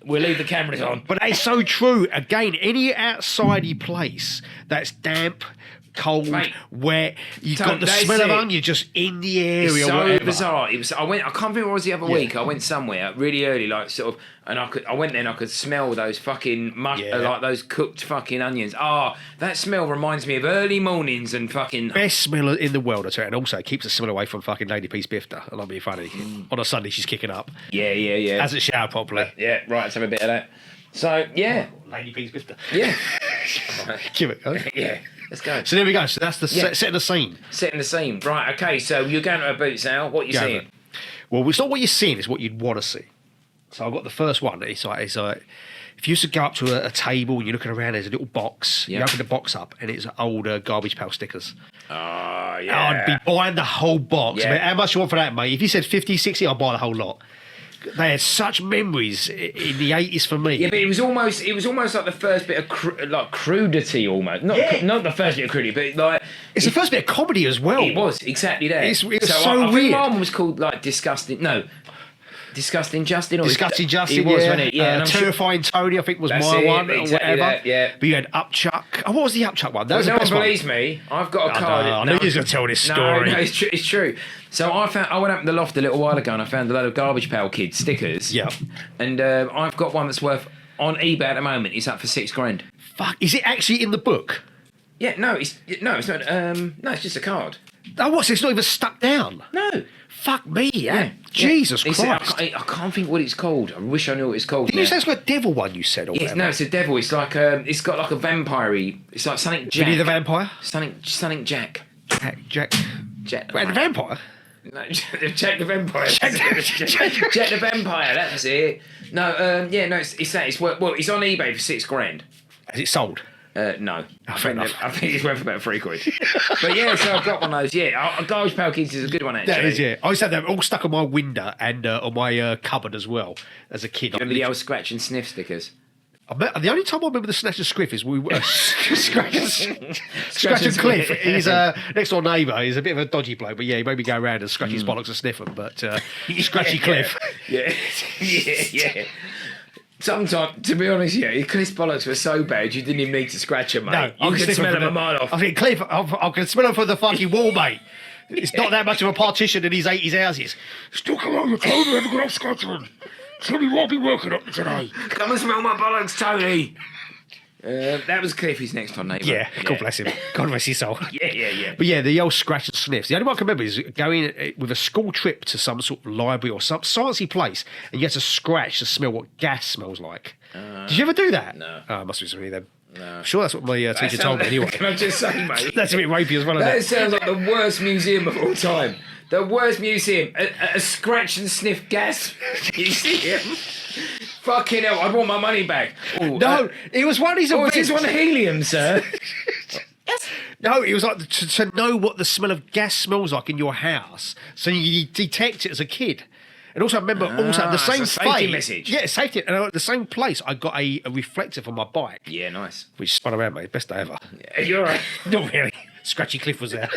We'll leave the cameras on. But that is so true. Again, any outsidey place that's damp, cold, Mate, wet, you've Tom, got the that's smell of it. onion just in the area. It's so whatever. bizarre. I can't remember what it was the other week. I went somewhere really early, like sort of, and I went there and I could smell those fucking like those cooked fucking onions. That smell reminds me of early mornings and fucking Best smell in the world, I tell you, and also it keeps the smell away from fucking Lady Peace Bifter. I'm not being funny. On a Sunday, she's kicking up. Yeah. Hasn't showered properly. Yeah, right. Let's have a bit of that. So yeah, Lady Peace Bifter. yeah, Give it. Okay. yeah. Let's go. So there we go. So that's the setting the scene. Setting the scene. Right. Okay. So you're going to a boot sale. What are you Go seeing? over it. Well, it's not what you're seeing; it's what you'd want to see. So I've got the first one. It's like if you used to go up to a table and you're looking around, there's a little box. Yeah. You open the box up and it's older garbage pail stickers. Oh I'd yeah. be buying the whole box. Yeah. I mean, how much you want for that, mate? If you said 50, 60, I'll buy the whole lot. They had such memories in the 80s for me. Yeah, but it was almost like the first bit of like crudity, almost. Not the first bit of crudity, but like it's the first bit of comedy as well. It was exactly that. It's so I weird. think one was called like Disgusting. No, Disgusting Justin. Or Disgusting Justin. It was, wasn't it? Yeah. Terrifying Tony, I think, was That's my it, one. exactly or whatever. that, yeah. But you had Upchuck. Oh, what was the Upchuck one? That was no the one best one. believes me. I've got a card. I knew you was going to tell this story. No, it's true. So I went up in the loft a little while ago and I found a load of Garbage Pail Kids stickers. Yeah. And I've got one that's worth on eBay at the moment. It's up for $6,000. Fuck, is it actually in the book? Yeah, no, it's not. No, it's just a card. Oh, what's it's not even stuck down? No. Fuck me, Jesus Christ. I can't think what it's called. I wish I knew what it's called. Didn't you say it's got a devil one you said? Or No, it's a devil. It's like it's got like a vampire-y. It's like something Jack. Vinny the Vampire? Something Jack. Jack. Jack. Wait, the Vampire? No, Jack the Vampire. Jack the Vampire. That's it. No, it's that. It's it's on eBay for $6,000. Has it sold? No, I fair think enough. it's worth about £3. But yeah, so I've got one of those. Yeah, Garbage Pail Kids is a good one actually. That is, yeah. I used to have them all stuck on my window and on my cupboard as well as a kid. Remember the old scratch and sniff stickers? The only time I remember the Snatch and Scriff is we were Scratch and Cliff. He's next door neighbour. He's a bit of a dodgy bloke, but yeah, he made me go around and scratch his bollocks and sniff them. But Scratchy Cliff. Yeah. Sometimes, to be honest, Cliff's bollocks were so bad you didn't even need to scratch them, mate. No, you could smell them a mile off. I think Cliff, I can smell them from the fucking wall, mate. It's not that much of a partition in these 80s houses. Still come on, you told me I haven't got Scotland. Tell me what I'll be working up today. Come and smell my bollocks, Tony. That was Cliffy's next door neighbour. Yeah, God bless him. God bless his soul. Yeah. But yeah, the old scratch and sniffs. The only one I can remember is going with a school trip to some sort of library or some sciencey place, and you had to scratch to smell what gas smells like. Did you ever do that? No. Oh, it must be something then. No. I'm sure that's what my teacher told me anyway. Can I just say, mate? That's a bit rapey as well, That isn't it? sounds like the worst museum of all time. The worst museum. A scratch and sniff gas museum. Fucking hell, I'd want my money back. Ooh, No, it was one of these is events. this one helium, sir? No, it was like to know what the smell of gas smells like in your house, so you detect it as a kid. And also, I remember at the same it's a safety place. message. Yeah, safety. And at the same place, I got a reflector for my bike, Yeah, nice. which spun around, mate. Best day ever. Yeah, you're right. Not really. Scratchy Cliff was there.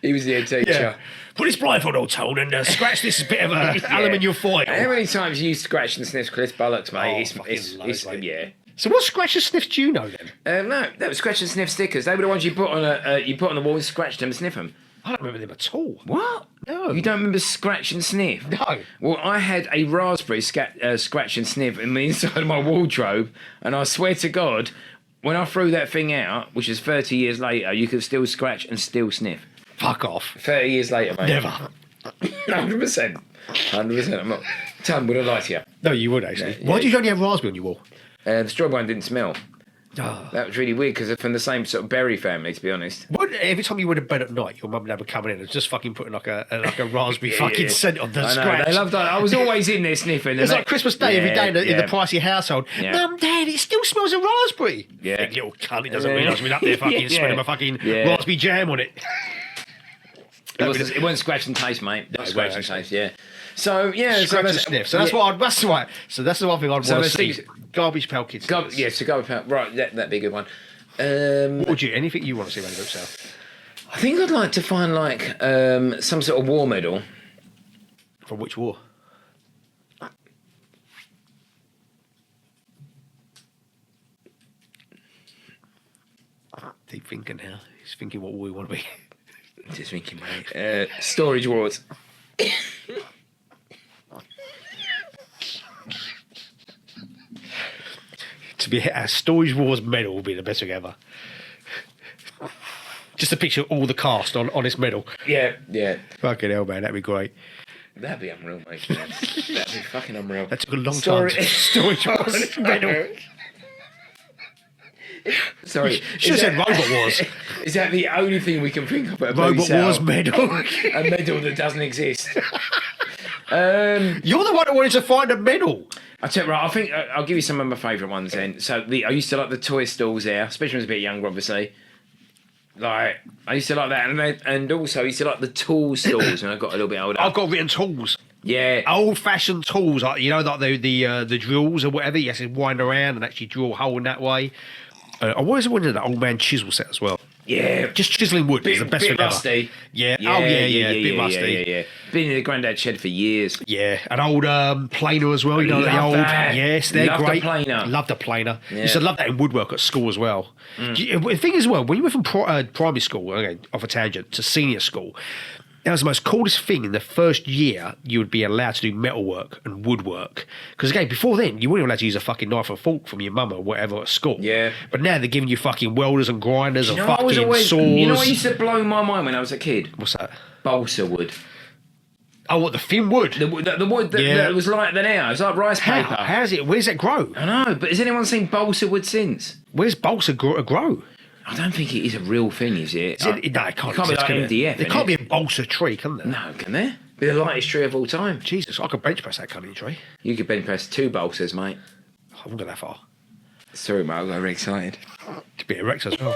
He was the head teacher. Put his blindfold on, Tone, and scratch this bit of aluminium foil. How many times you scratched and sniffed Cliff's bollocks, mate? Fucking loads, mate. Yeah. So what scratch and sniff do you know then? No, that was scratch and sniff stickers. They were the ones you put on the wall and scratched them and sniff them. I don't remember them at all. What? No. You don't remember scratch and sniff? No. Well, I had a raspberry scratch and sniff in the inside of my wardrobe, and I swear to God, when I threw that thing out, which is 30 years later, you could still scratch and still sniff. Fuck off. 30 years later, mate. Never. 100%. 100%. I'm not. Tom, would I lie to you? No, you would actually. Yeah. Why did you only have raspberry on your wall? The strawberry one didn't smell. Oh. That was really weird because they're from the same sort of berry family, to be honest. What, every time you went to bed at night, your mum and dad would come in and just fucking putting like a raspberry fucking scent on the I know, scratch. they loved that. I was always in there sniffing. It's like Christmas Day every day in the pricey household. Yeah. Mum, Dad, it still smells of raspberry. Yeah. Big little cunt, he doesn't realise we're up there fucking smelling a fucking raspberry jam on it. It wasn't scratch and taste, mate. That was No, scratch and taste, yeah. So, yeah. Scratch and sniff. So that's what that's right. So that's the one thing I'd want to see. Garbage Pail Kids. Yeah, so Garbage Pail. Right, that'd be a good one. What would you, anything you want to see around the book sale? I think I'd like to find, like, some sort of war medal. From which war? Deep thinking now. He's thinking what we want to be. Just thinking, mate. Storage wars. To be a Storage Wars medal would be the best thing ever. Just a picture of all the cast on this medal. Yeah. Fucking hell, man, that'd be great. That'd be unreal, mate. That'd be fucking unreal. That took a long time. Storage Wars medal. Sorry. Should have said Robot Wars. Is that the only thing we can think of? Robot Wars medal. A medal that doesn't exist. You're the one that wanted to find a medal. I'll tell you, right, I think I'll give you some of my favourite ones then. So I used to like the toy stalls there, especially when I was a bit younger, obviously. Like, I used to like that. And also I used to like the tool stalls when I got a little bit older. I've got written tools. Yeah. Old-fashioned tools, like like the drills or whatever. You have to wind around and actually drill a hole in that way. I always wanted that old man chisel set as well. Yeah. Just chiseling wood is the best thing rusty. ever. Yeah. Bit rusty. Yeah. Been in the granddad shed for years. Yeah, an old planer as well. The old. That. Yes, they're Love great. The planer. Love the planer. Yeah. Used to love that in woodwork at school as well. The thing is, when you went from primary school, okay, off a tangent, to senior school, that was the most coolest thing. In the first year, you would be allowed to do metalwork and woodwork. Because again, before then, you weren't allowed to use a fucking knife or fork from your mum or whatever at school. Yeah. But now they're giving you fucking welders and grinders and fucking saws. You know what used to blow my mind when I was a kid? What's that? Balsa wood. Oh, what, the thin wood? The wood that was like the now. It's like rice paper. How's it? Where's it grow? I know, but has anyone seen balsa wood since? Where's balsa grow? I don't think it is a real thing, is it? No, it can't be like MDF. There can't be a balsa tree, can there? No, can there? Be the lightest tree of all time. Jesus, I could bench press that kind of tree. You could bench press 2 balsas, mate. I won't go that far. Sorry, mate, I got very excited. Could be a Rex as well.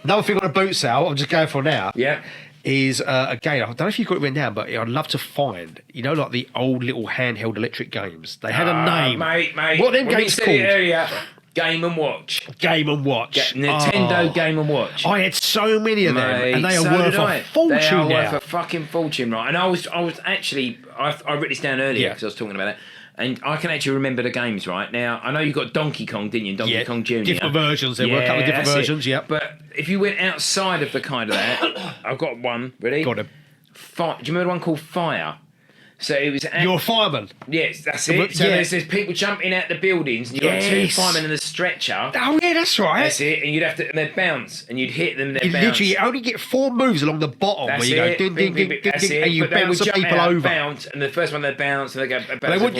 Another thing on a boot sale, I'm just going for now. Yeah. Is again, I don't know if you've got it written down, but I'd love to find, like the old little handheld electric games. They had a name. Mate. What are them games called? Earlier, Game and Watch. Nintendo Game and Watch. I had so many of them, Mate, and they are so worth did I. a fortune They are now. worth a fucking fortune, right? And I was actually, I wrote this down earlier because I was talking about it. And I can actually remember the games, right? Now, I know you got Donkey Kong, didn't you? Donkey Kong Jr. Different versions. There were a couple of different versions, yeah. But if you went outside of the kind of that, I've got one. Ready? Got him. Do you remember the one called Fire? So it was... You're a fireman. Yes, that's it. So there's people jumping out the buildings, and you've got 2 firemen in a stretcher. Oh, yeah, that's right. That's it. And you'd have to... And they'd bounce, and you'd hit them, they'd You bounce. literally only get 4 moves along the bottom That's where you it. go ding, ding, ding, ding, That's ding, it. and you But they bounce would the jump people out, over. bounce, and the first one they'd bounce, and they go...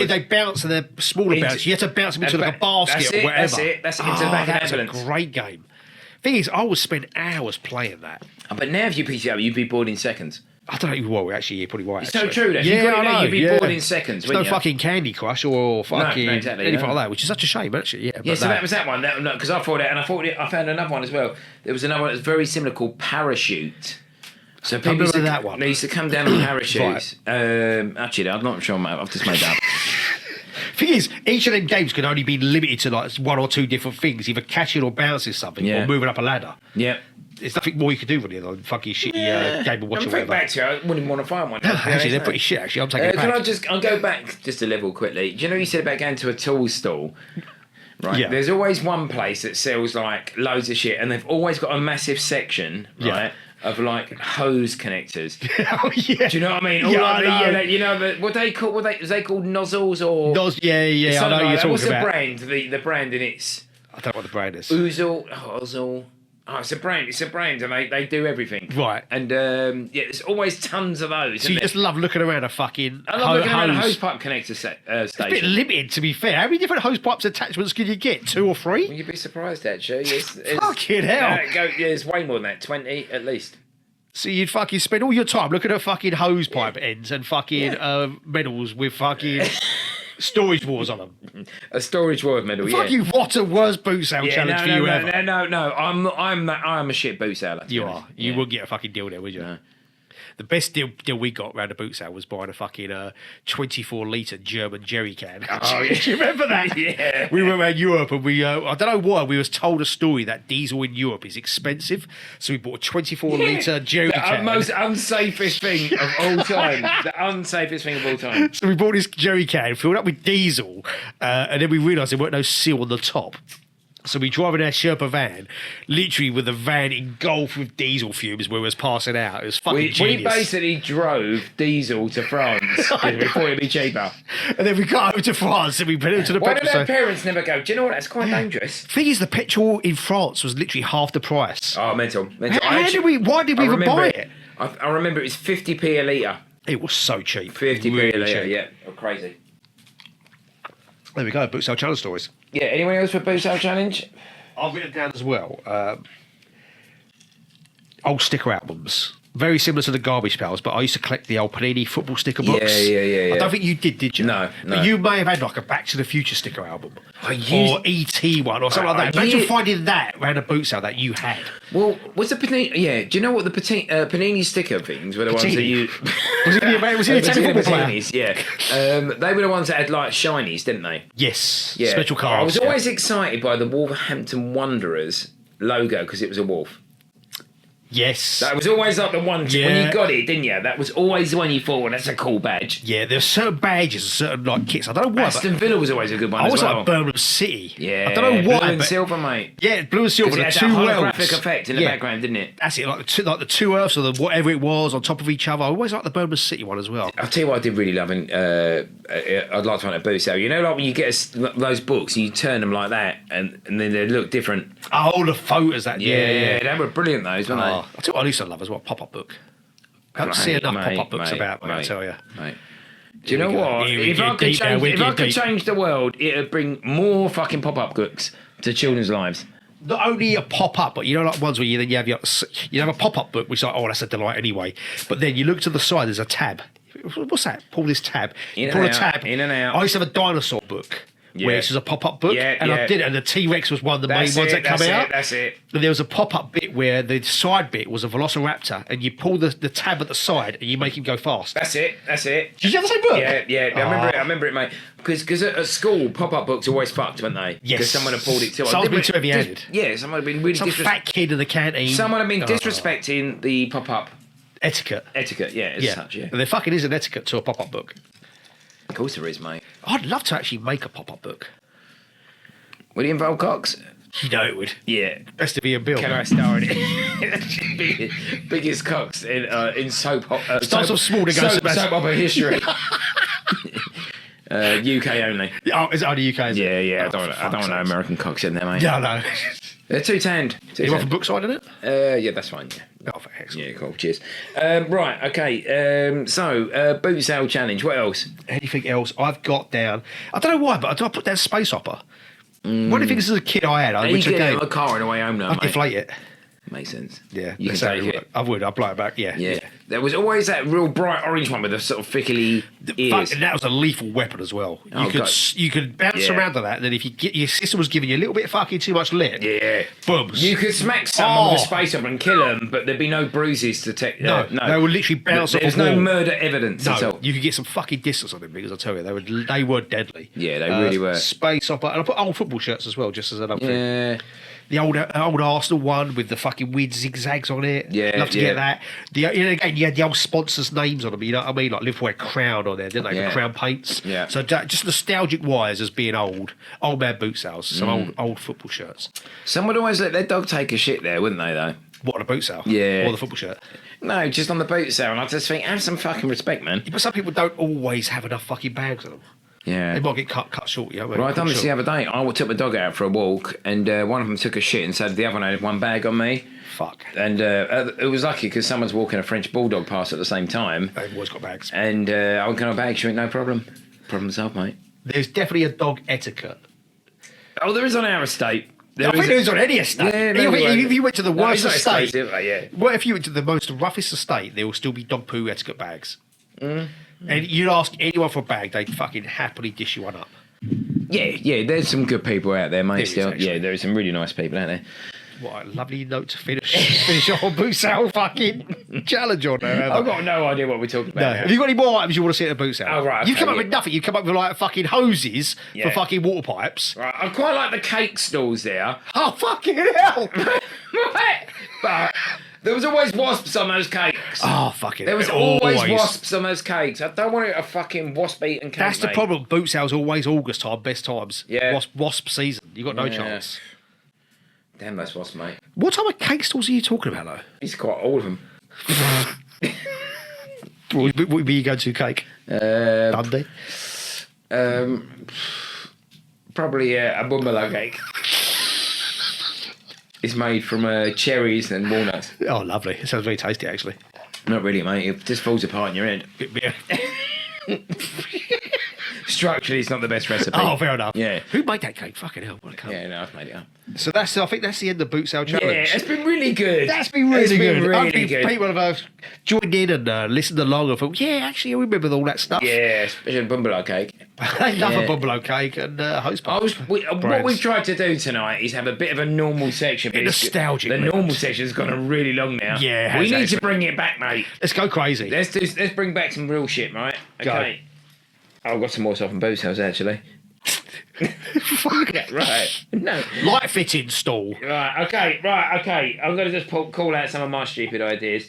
They bounce and they're smaller bounce. You have to bounce them into like a basket or whatever. That's it. That's it. Into the back of the That's ambulance. a great game. Thing is, I would spend hours playing that. But now if you pick it up, you'd be bored in seconds. I don't know even what we're actually, you're probably right. It's actually. so true, though. If you got it now, you'd be bored in seconds, There's no wouldn't you? fucking Candy Crush or fucking exactly, anything like that, which is such a shame, actually. Yeah, Yeah, so that was that one. Because I thought it, and I found another one as well. There was another one that was very similar called Parachute. So people remember used to, that one. They used to come down on parachutes. Actually, I'm not sure, mate. I've just made that up. Thing is, each of them games can only be limited to like 1 or 2 different things, either catching or bouncing something or moving up a ladder. Yeah. There's nothing more you can do really than fucking shitty Game of Watch or I'm whatever. back to you. I wouldn't even want to find one. Actually, they're pretty shit, actually. I'm taking it back. I'll go back just a level quickly. Do you know you said about going to a tool store? Right. Yeah. There's always one place that sells like loads of shit, and they've always got a massive section, right, of like hose connectors. Oh yeah. Do you know what I mean? All Yeah, like I know. you know what they call was they called nozzles or Yeah, I know something you're like that. talking What's about. the brand? The brand in it's I don't know what the brand is. Ozel. Oh, it's a brand. It's a brand, and they do everything. Right. And there's always tons of those. So you just love looking around a fucking I love looking around a hose. hose pipe connector It's a bit station. limited, to be fair. How many different hose pipes attachments can you get? 2 or 3? Well, you'd be surprised, actually. Fucking hell. There's way more than that. 20 at least. So you'd fucking spend all your time looking at fucking hose pipe ends and fucking medals with fucking storage wars on them. A storage war medal. Fuck you! What a worst boot sale challenge for you ever. No. I'm a shit boot seller. You are. You wouldn't get a fucking deal there, would you? No. The best deal we got around a boot sale was buying a fucking 24-litre German jerry can. Oh, yeah. Do you remember that? Yeah. We went around Europe and we, I don't know why, we was told a story that diesel in Europe is expensive. So we bought a 24-litre jerry can. The most unsafest thing of all time. The unsafest thing of all time. So we bought this jerry can, filled up with diesel, and then we realised there weren't no seal on the top. So we drive in our Sherpa van, literally with the van engulfed with diesel fumes where we was passing out. It was fucking genius. We basically drove diesel to France because we thought it'd be cheaper. And then we got over to France and we put it to the Why petrol did our station. parents never go, do you know what, that's quite dangerous? Thing is, the petrol in France was literally half the price. Oh, mental. Why did we even buy it? I remember it was 50p a litre. It was so cheap. 50p Really a litre, cheap. yeah. Oh, crazy. There we go, boot sale challenge stories. Yeah, anyone else for boot sale challenge? I've written down as well. Old sticker albums. very similar to the garbage pails, but I used to collect the old Panini football sticker books. Yeah. I don't think you did you? No. But you may have had like a Back to the Future sticker album. I used- Or E.T. one or something like that. Imagine yeah. finding that around a boot sale that you had. Well, was the Panini? Yeah, do you know what the Panini sticker things were? The ones that Panini? you Was it the Italian football player? Paninis, yeah. They were the ones that had like shinies, didn't they? Yes. Yeah. Special cards. I was always excited by the Wolverhampton Wanderers logo because it was a wolf. Yes. That was always like the one when Yeah. you got it, didn't you? That was always the one you thought, well, that's a cool badge. Yeah, there's certain badges and certain like kits. I don't know why. Aston Villa was always a good one. I as was well. like Birmingham City. Yeah, I don't know why. blue and but silver, mate. yeah, blue and silver. Because The it had two that worlds. holographic effect in the background, didn't it? That's it. Like the two Earths or the whatever it was on top of each other. I always like the Birmingham City one as well. I'll tell you what I did really love, and I'd like to find a boot sale. You know, like when you get those books and you turn them like that, and then they look different. Oh, the photos that. Yeah, they were brilliant. Those, weren't Oh, I'll tell you what I used to love as well. Pop-up book. I don't see enough pop-up books about. I tell you. Mate. Do you know we go. what? Here we If get I could deep now, change, we're if I getting could deep. change the world, it'd bring more fucking pop-up books to children's lives. Not only a pop-up, but you know, like ones where you have you have a pop-up book, which is like, oh, that's a delight anyway. But then you look to the side, there's a tab. What's that? Pull this tab. In Pull and a out, tab. in and out. I used to have a dinosaur book. Where Yeah. this is a pop-up book, Yeah, and yeah. I did it, and the T-Rex was one of the main ones that come out. That's it. And there was a pop-up bit where the side bit was a velociraptor, and you pull the tab at the side, and you make him go fast. That's it. Did you have the same book? Yeah. I remember it, mate. Because at school, pop-up books are always fucked, weren't they? Yes. Because someone had pulled it too. Someone's been too heavy-handed. Yeah, someone had been really Some fat kid in the canteen. Someone had been disrespecting the pop-up etiquette. etiquette. Yeah, as such. Yeah. And there fucking is an etiquette to a pop-up book. Of course there is, mate. I'd love to actually make a pop-up book. Would it involve cocks? You know it would. Yeah. Best to be a bill. Can I star in it? Biggest cocks in soap opera. Start off small to go soap opera history. UK only. Oh, is it only UK? Is it? Yeah. Oh, I don't for want no fuck's American cocks in there, mate. sake. Yeah, no. They're too tanned. You want from Brookside in it? Yeah, that's fine. Yeah. Oh, excellent. Yeah, cool. Cheers. Right. Okay. So boot sale challenge. What else? Anything else? I've got down. I don't know why, but I put down space opera. One of the things as a kid I had, You which get it again, out of a car on the way home now, I'd mate. deflate it. Makes sense. Yeah, You can that's how take it it. would. I would. I'd blow it back. Yeah. Yeah. There was always that real bright orange one with the sort of fickly ears. And that was a lethal weapon as well. Oh, God. You could bounce Yeah. around to that, and then if you get your sister was giving you a little bit of fucking too much lip, Yeah. booms. You could smack someone with Oh. a space opera and kill them, but there'd be no bruises to take. No, they would literally bounce off There's a no wall. murder evidence at No, all. you could get some fucking distance on them because I tell you, they were deadly. Yeah, they really were. Space opera, and I put old football shirts as well, just as another thing. Yeah. The old Arsenal one with the fucking weird zigzags on it. Yeah, love to yeah. get that. Again, you had the old sponsors' names on them. You know what I mean? Like Liverpool had Crown on there, didn't they? Yeah. The Crown paints. Yeah. So just nostalgic wise as being old man boot sales. Some old football shirts. Some would always let their dog take a shit there, wouldn't they, though? What on a boot sale? Yeah. Or the football shirt. No, just on the boot sale. And I just think, have some fucking respect, man. But some people don't always have enough fucking bags on them. Yeah. They might get cut short. You know, Well, I done this the other day. I took my dog out for a walk, and one of them took a shit and said the other one had one bag on me. Fuck. And it was lucky because someone's walking a French bulldog past at the same time. They've always got bags. And I went on a bag. She went, no problem. Problem solved, mate. There's definitely a dog etiquette. Oh, there is on our estate. I think there's on any estate. Yeah, If you went to the worst it's not estate, exclusive, yeah. well, if you went to the most roughest estate, there will still be dog poo etiquette bags. And you'd ask anyone for a bag, they'd fucking happily dish you one up. Yeah, there's some good people out there, mate. There is, Still, actually. yeah, there are some really nice people out there. What a lovely note to finish our boot sale fucking challenge on there. I've got no idea what we're talking No. about. Have you got any more items you want to see at a boot sale? Oh, right, You've okay, come up yeah. with nothing. You've come up with like fucking hoses Yeah. for fucking water pipes. Right, I quite like the cake stalls there. Oh, fucking hell. But there was always wasps on those cakes. Oh, fucking There was always wasps on those cakes. I don't want a fucking wasp-eaten cake, That's the mate. problem. Boot sales always August time, best times. Yeah. Wasp season. You got no Yeah. chance. Damn those wasps, mate. What type of cake stalls are you talking about, though? He's quite all of them. What would be you go to cake? Dundee. Probably a bungalow cake. It's made from cherries and walnuts. Oh, lovely. It sounds very tasty, actually. Not really, mate. It just falls apart in your head. Structurally, it's not the best recipe. Oh, fair enough. Yeah. Who made that cake? Fucking hell, what a cunt. Yeah, no, I've made it up. So I think that's the end of the boot sale challenge. Yeah, it's been really good. That's been really good. I Really think good. people have joined in and listened along and thought, yeah, actually, I remember all that stuff. Yeah, especially the bungalow cake. I love Yeah. a bungalow cake and host pies. What we've tried to do tonight is have a bit of a normal section. But Nostalgic. The normal section's gone really long now. Yeah, it we has need actually. to bring it back, mate. Let's go crazy. Let's bring back some real shit, right? Okay. I've got some more stuff in boot sales actually. Fuck it. Right. No. Light fitting stall. Right. Okay. I'm going to just call out some of my stupid ideas.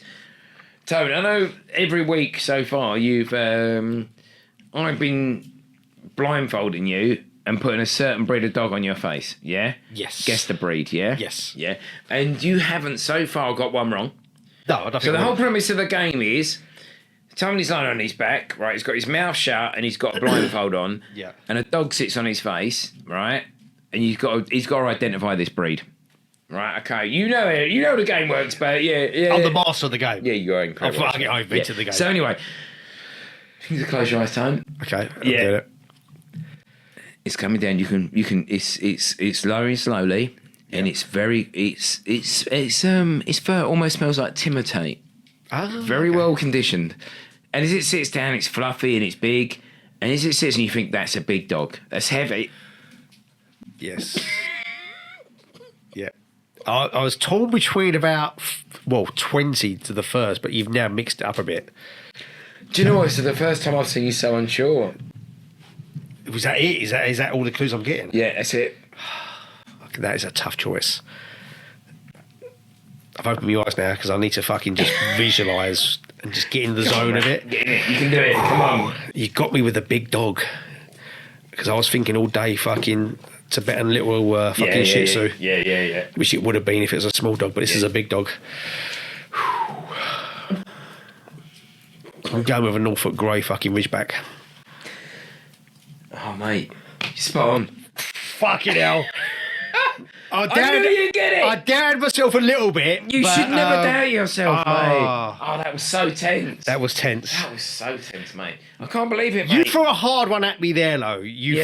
Tone, I know every week so far you've I've been blindfolding you and putting a certain breed of dog on your face. Yeah. Yes. Guess the breed. Yeah. Yes. Yeah. And you haven't so far got one wrong. No, I don't So think the whole premise of the game is Tony's lying on his back, right? He's got his mouth shut and he's got a blindfold on. Yeah. And a dog sits on his face, right? And he's got to identify this breed. Right, okay. You know it. You know the game works, but yeah. I'm the master of the game. Yeah, you are incredible. I invented the game. So anyway, you can close your eyes, Tone. Okay. Yeah. It's coming down. You can. It's lowering slowly, and it's very. It's fur almost smells like Timotate. Oh, Very well conditioned. And as it sits down, it's fluffy and it's big. And as it sits, and you think that's a big dog. That's heavy. Yes. Yeah. I was torn between about 20 to the first, but you've now mixed it up a bit. Do you know what? It's the first time I've seen you so unsure. Was that it? Is that all the clues I'm getting? Yeah, that's it. That is a tough choice. I've opened my eyes now because I need to fucking just visualise and just get in the zone of it. Get in it. You can do it. Come on. You got me with a big dog because I was thinking all day fucking Tibetan little fucking Shih Tzu. Yeah. Which it would have been if it was a small dog, but this is a big dog. I'm going with a Norfolk Grey fucking Ridgeback. Oh, mate. Spot on. Fucking hell. I knew you'd get it. I doubted myself a little bit. You but, should never doubt yourself, mate. oh. Oh, that was so tense. That was tense. That was so tense, mate. I can't believe it, mate. You threw a hard one at me there, though. You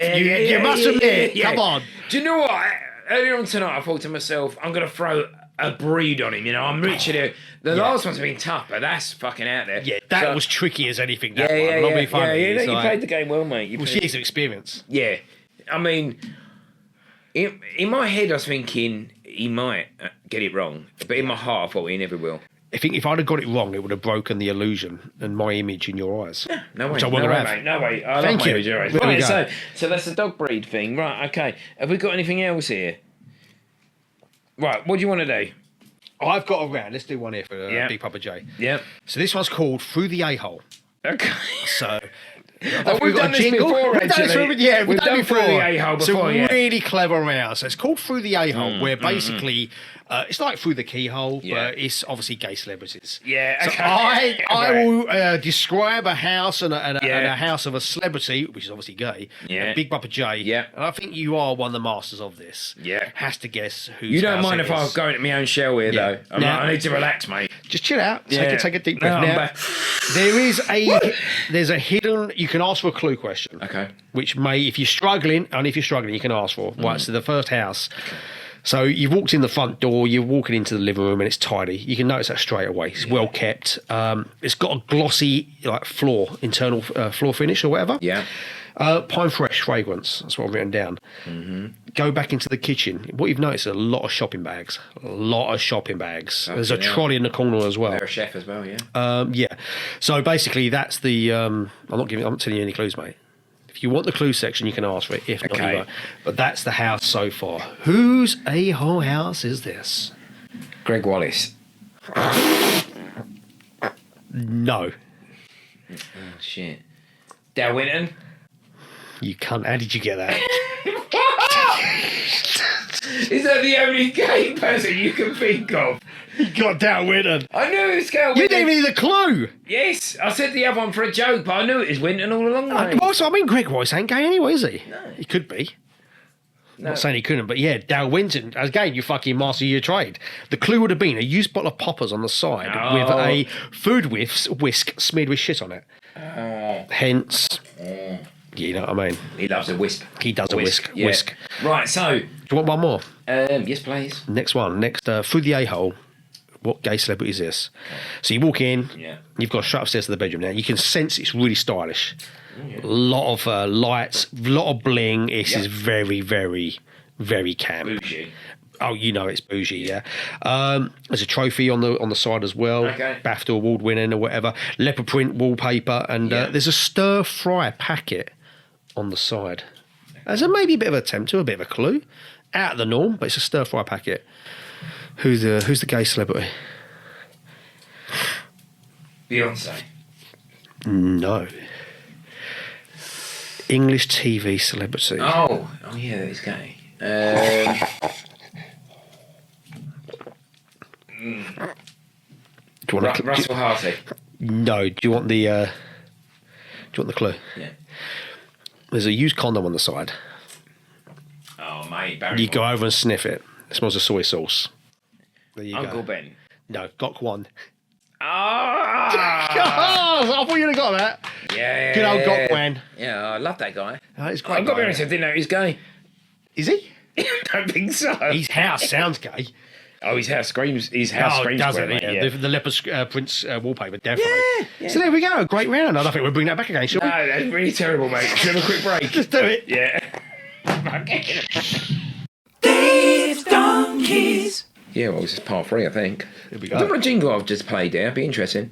must admit. yeah. Come on. Do you know what? Earlier on tonight, I thought to myself, I'm going to throw a breed on him. You know, I'm literally... The last one's been tough, but that's fucking out there. Yeah, that was tricky as anything, that one. Yeah, Not being funny. Yeah, It's you like- played the game well, mate. Well, she has experience. Yeah. I mean, in my head, I was thinking he might get it wrong. But in my heart, I thought he never will. I think if I'd have got it wrong, it would have broken the illusion and my image in your eyes. No way. Which I want to have. Mate, no way. I Thank love my you. image in your eyes. There we Right, go. so that's the dog breed thing. Right, okay. Have we got anything else here? Right, what do you want to do? I've got a round. Let's do one here for Yeah. Big Papa J. Yep. So this one's called Through the A-Hole. Okay. So... We've done this before, We've done this actually. we've done Through the A-Hole before, It's yeah. a really clever round. So it's called Through the A-Hole, where basically it's like Through the Keyhole, Yeah. but it's obviously gay celebrities. Yeah, So okay. I Right. will describe a house and a Yeah. house of a celebrity, which is obviously gay. Yeah. and Big Papa J. Yeah. And I think you are one of the masters of this. Yeah. Has to guess who's You don't mind if I go into my own shell here, Yeah. though? I need to relax, mate. Just chill out. Yeah. Take a deep No, breath. I'm Now, back. there's a hidden. You can ask for a clue question. Okay. Which may, if you're struggling, you can ask for. Right. So the first house. So you've walked in the front door. You're walking into the living room, and it's tidy. You can notice that straight away. It's well kept. It's got a glossy internal floor finish or whatever. Yeah. Pine fresh fragrance. That's what I've written down. Go back into the kitchen. What you've noticed is a lot of shopping bags. There's a trolley in the corner as well. They're a chef as well, yeah. Yeah. So basically, that's the. I'm not telling you any clues, mate. If you want the clue section, you can ask for it. If not, Okay. you won't. But that's the house so far. Whose a-hole house is this? Greg Wallace. No, Oh, shit. Dal Winton. you can't. How did you get that? Is that the only gay person you can think of? You got Dal Winton. I knew it was Dal You Winton. didn't even need the clue. Yes, I said the other one for a joke, but I knew it was Winton all along. mate. Also, I mean, Greg Royce ain't gay anyway, is he? No. He could be. No. Not saying he couldn't, but yeah, Dal Winton, again, you fucking master your trade. The clue would have been a used bottle of poppers on the side with a food whisk smeared with shit on it. Hence, You know what I mean? He loves a wisp. He does a whisk. Yeah. Whisk. Right, so... Do you want one more? yes, please. Next one. Through the a-hole. What gay celebrity is this? So you walk in. Yeah. You've got straight upstairs to the bedroom now. You can sense it's really stylish. A lot of lights, a lot of bling. This is very, very, very camp. Bougie. Oh, you know it's bougie, yeah. There's a trophy on the side as well. Okay. BAFTA award winning or whatever. Leopard print wallpaper, and there's a stir fry packet on the side. As a maybe a bit of a attempt to, a bit of a clue. Out of the norm, but it's a stir fry packet. Who's the gay celebrity? Beyonce. No. English TV celebrity. Oh yeah, he's gay. Do you want Russell Harty. No. Do you want the clue? Yeah. There's a used condom on the side. Oh mate, Barry. You go over and sniff it. It smells of soy sauce. There you Uncle go. Ben. No, got one. Ah! I thought you'd have got that. Yeah. Good old Gokwan. Yeah, I love that guy. It's great. I've got to be guy. honest, I didn't know he's gay. Is he? I don't think so. His house sounds gay. Oh, his house screams. His house screams. does square, it? mate, Yeah. The leopard prints wallpaper, definitely. Yeah. So there we go. Great round. I don't think we'll bring that back again, shall we? No, that's really terrible, mate. Should we have a quick break? Just do it. Yeah. Dave's Donkeys. Yeah, well, this is part 3, I think. Here we I don't know go. what jingle I've just played there. It'd be interesting.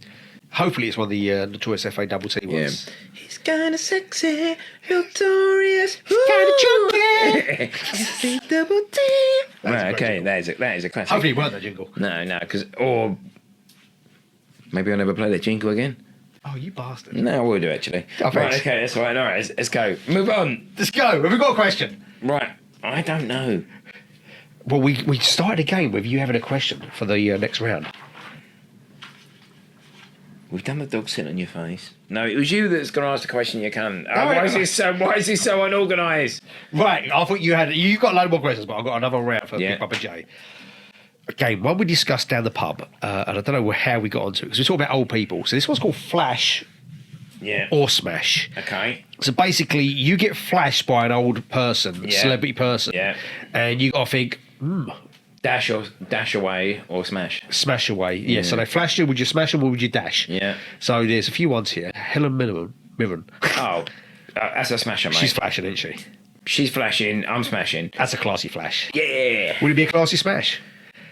Hopefully it's one of the Notorious FA-TT ones. He's kind of sexy, notorious, Kinda chunky. double T. Right, okay, that is a classic. Hopefully it weren't that jingle. No, because or maybe I'll never play that jingle again. Oh, you bastard. No, I will do actually. Oh, Right, thanks. okay, that's all right. All right, let's go. Move on. Let's go. Have we got a question? Right, I don't know. Well, we started a game with you having a question for the next round. We've done the dog sit on your face. No, it was you that's going to ask the question. You can. Why is this so unorganised? Right, I thought you got a load more questions, but I've got another round for Big Papa J. Okay, one we discussed down the pub, and I don't know how we got onto it, because we talk about old people. So this one's called Flash Yeah. or Smash. Okay. So basically, you get flashed by an old person, celebrity person, and you got to think, Dash away or smash. smash away. Yeah, so they flash you, would you smash them or would you dash? Yeah. So there's a few ones here. Helen Mirren. Oh, that's a smasher, mate. She's flashing, isn't she? She's flashing. I'm smashing. That's a classy flash. Yeah. Would it be a classy smash?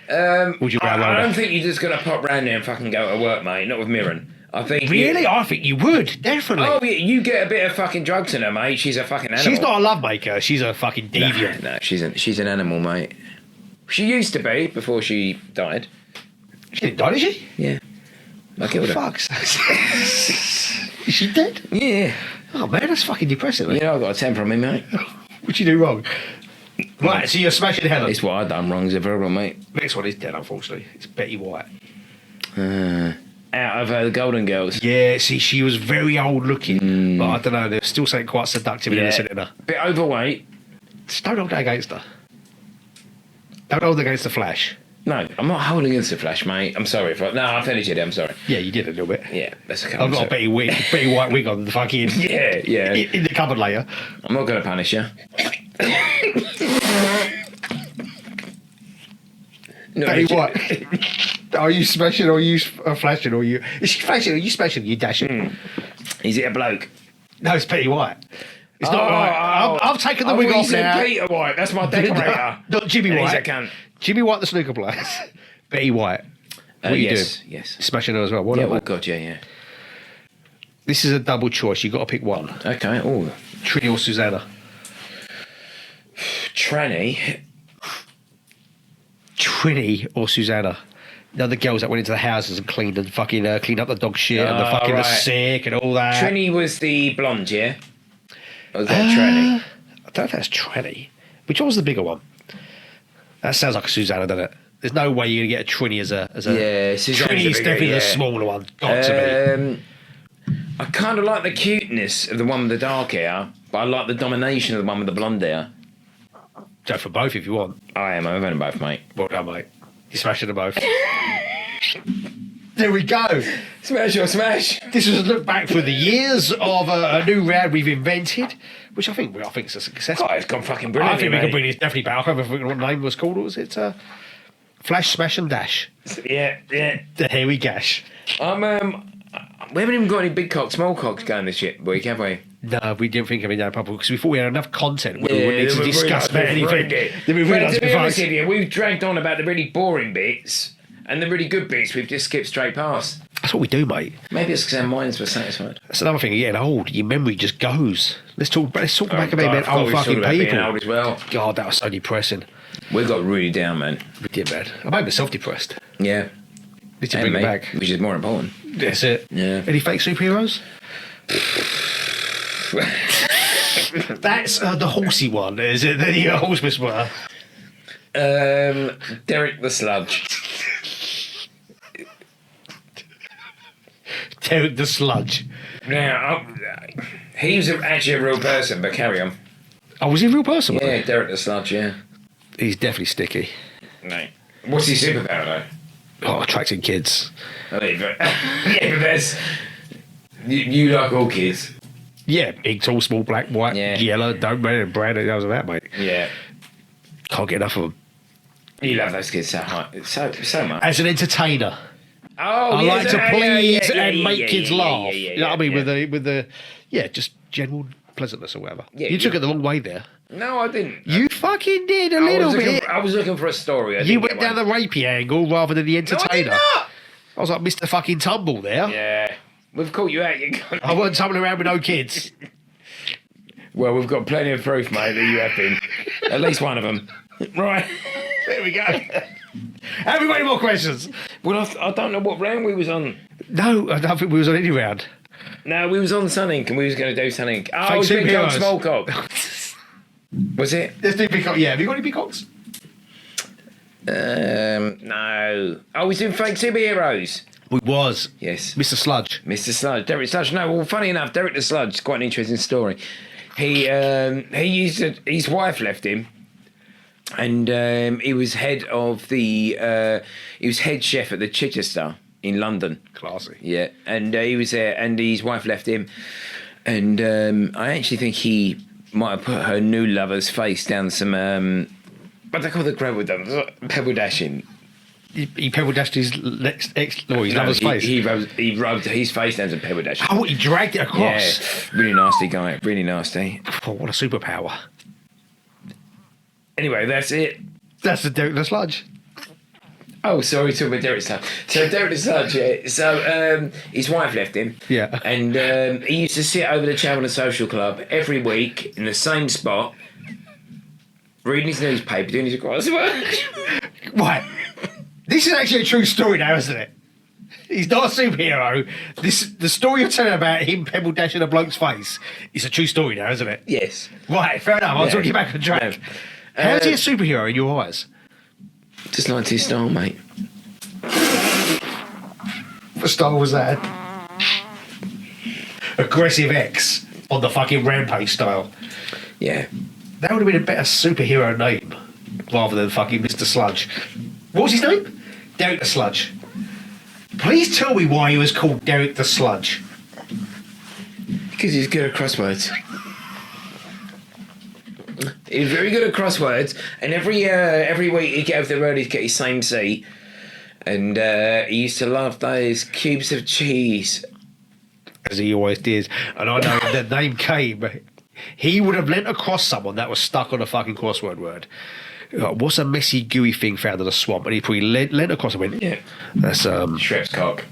Would you go I around don't her? think you're just gonna pop round there and fucking go to work, mate. Not with Mirren. I think. Really? I think you would, definitely. Oh, yeah, you get a bit of fucking drugs in her, mate. She's a fucking animal. She's not a lovemaker. She's a fucking deviant. No, she's an animal, mate. She used to be before she died. She didn't die, did she? Yeah. I killed her. Fuck. Is she dead? Yeah. Oh, man, that's fucking depressing. You know, I've got a temper on me, mate. What'd you do wrong? Right, so you're smashing Helen. It's what I've done wrong as a very wrong, mate. Next one is dead, unfortunately. It's Betty White. Out of the Golden Girls. Yeah, see, she was very old looking, but I don't know, there's still something quite seductive in her. Bit overweight. Just don't hold that against her. Don't hold it against the Flash. No, I'm not holding against the Flash, mate. I'm sorry for. No, I fairly did. I'm sorry. Yeah, you did a little bit. Yeah, that's okay. I've got a Betty White wig on the fucking... Yeah. In the cupboard later. I'm not going to punish you. No, Betty White. Are you smashing or are you flashing or are you... Is she flashing or are you smashing or are you dashing? Is it a bloke? No, it's Betty White. It's not right. I've taken the wig off now. Peter White, that's my decorator. Not Jimmy And White. he's a cunt. Jimmy White, the snooker player. Betty White. What are you doing? Yes. Smashing her as well. What Yeah, am I? oh God, yeah. This is a double choice. You've got to pick one. Okay, oh. Trini or Susanna? Tranny. Trini or Susanna? The other girls that went into the houses and cleaned up the dog shit and the Oh, fucking the right. sick and all that. Trini was the blonde, yeah? Or was that Tranny? I don't know if that's Trini. Which one was the bigger one? That sounds like a Susanna, doesn't it? There's no way you're going to get a Trini as a... Yeah, Susanna's Trini's the bigger, definitely yeah. the smaller one. Got to be. I kind of like the cuteness of the one with the dark hair, but I like the domination of the one with the blonde hair. Go for both if you want. I am. I'm having both, mate. Well done, mate. You're smashing them both. There we go. Smash or smash. This was a look back through the years of a new round we've invented, which I think is a success. Oh, it's gone fucking brilliant. I think we can bring this definitely back. I can't remember what the name was called. What was it? Flash, Smash and Dash. Yeah. Here we gash. We haven't even got any big cocks, small cocks going this week, have we? No, we didn't think of it that properly because we thought we had enough content where we wouldn't need to discuss about anything. To be honest with you, we've dragged on about the really boring bits and the really good bits we've just skipped straight past. That's what we do, mate. Maybe it's because our minds were satisfied. That's another thing. You're getting old. Your memory just goes. Let's talk back about old we fucking about people. being old as well. God, that was so depressing. We got really down, man. We did, man. I made myself depressed. Yeah. Need to bring it back. Which is more important. That's it. Yeah. Any fake superheroes? That's the horsey one, is it? The horse whisperer. Derek the Sludge. Derek the Sludge. Now, he was actually a real person, but carry on. Oh, was he a real person? Yeah, Derek the Sludge, yeah. He's definitely sticky. No. What's his superpower, though? Oh, attracting kids. Yeah, but that's... You like all kids. Yeah, big, tall, small, black, white, yellow, don't red and brown. It does that, mate. Yeah. Can't get enough of them. You love those kids so much. As an entertainer. Oh, I like to please and make yeah, kids yeah, laugh. yeah, You know what I mean? yeah. With the just general pleasantness or whatever. Yeah, you took it the wrong way there. No, I didn't. You fucking did a little bit. I was looking for a story. You went down the rapey angle rather than the entertainer. No, I did not. I was like Mr. Fucking Tumble there. Yeah. We've caught you out, you cunt. I wasn't tumbling around with no kids. Well, we've got plenty of proof, mate, that you have been. At least one of them. Right. There we go. Have we got any more questions? Well, I don't know what round we was on. No, I don't think we was on any round. No, we was on Sunink and we was going to do something. Oh, Fake it was Big Cock, superheroes. Small Cock. Was it? Let's do peacock. Yeah, have you got any peacocks? No. Oh, he's doing fake superheroes. We was. Yes. Mr. Sludge. Mr. Sludge, Derek Sludge. No, well, funny enough, Derek the Sludge is quite an interesting story. He used to, his wife left him, and he was head of the he was head chef at the Chichester in London. Classy. Yeah, and he was there, and his wife left him, and I actually think he might have put her new lover's face down some what they call the gravel dump, pebble dashing. He pebble dashed his lover's face. He rubbed his face down some pebble dashing. Oh, he dragged it across. Yeah, really nasty guy, really nasty. Oh, what a superpower. Anyway, that's it. That's the Derek the Sludge. Oh, sorry, talking about Derek Sludge. So Derek the Sludge, yeah. So his wife left him. Yeah. And he used to sit over the Cheltenham Social Club every week in the same spot, reading his newspaper, doing his crossword. Right. This is actually a true story now, isn't it? He's not a superhero. The story you're telling about him pebble dashing a bloke's face is a true story now, isn't it? Yes. Right, fair enough. I'll talk you back on track. No. How's he a superhero in your eyes? Just like his style, mate. What style was that? Aggressive X on the fucking Rampage style. Yeah. That would have been a better superhero name rather than fucking Mr. Sludge. What was his name? Derek the Sludge. Please tell me why he was called Derek the Sludge. Because he's good at crosswords. He's very good at crosswords, and every week he'd get over the road, he'd get his same seat, and he used to love those cubes of cheese. As he always did. And I know the name came. He would have leant across someone that was stuck on a fucking crossword word. What's a messy, gooey thing found in a swamp? And he probably leant across and went, Yeah. That's, Shrep's cock.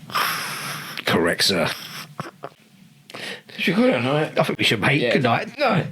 correct, sir. Should we call it a night? I think we should, mate. Yeah. Good night. No.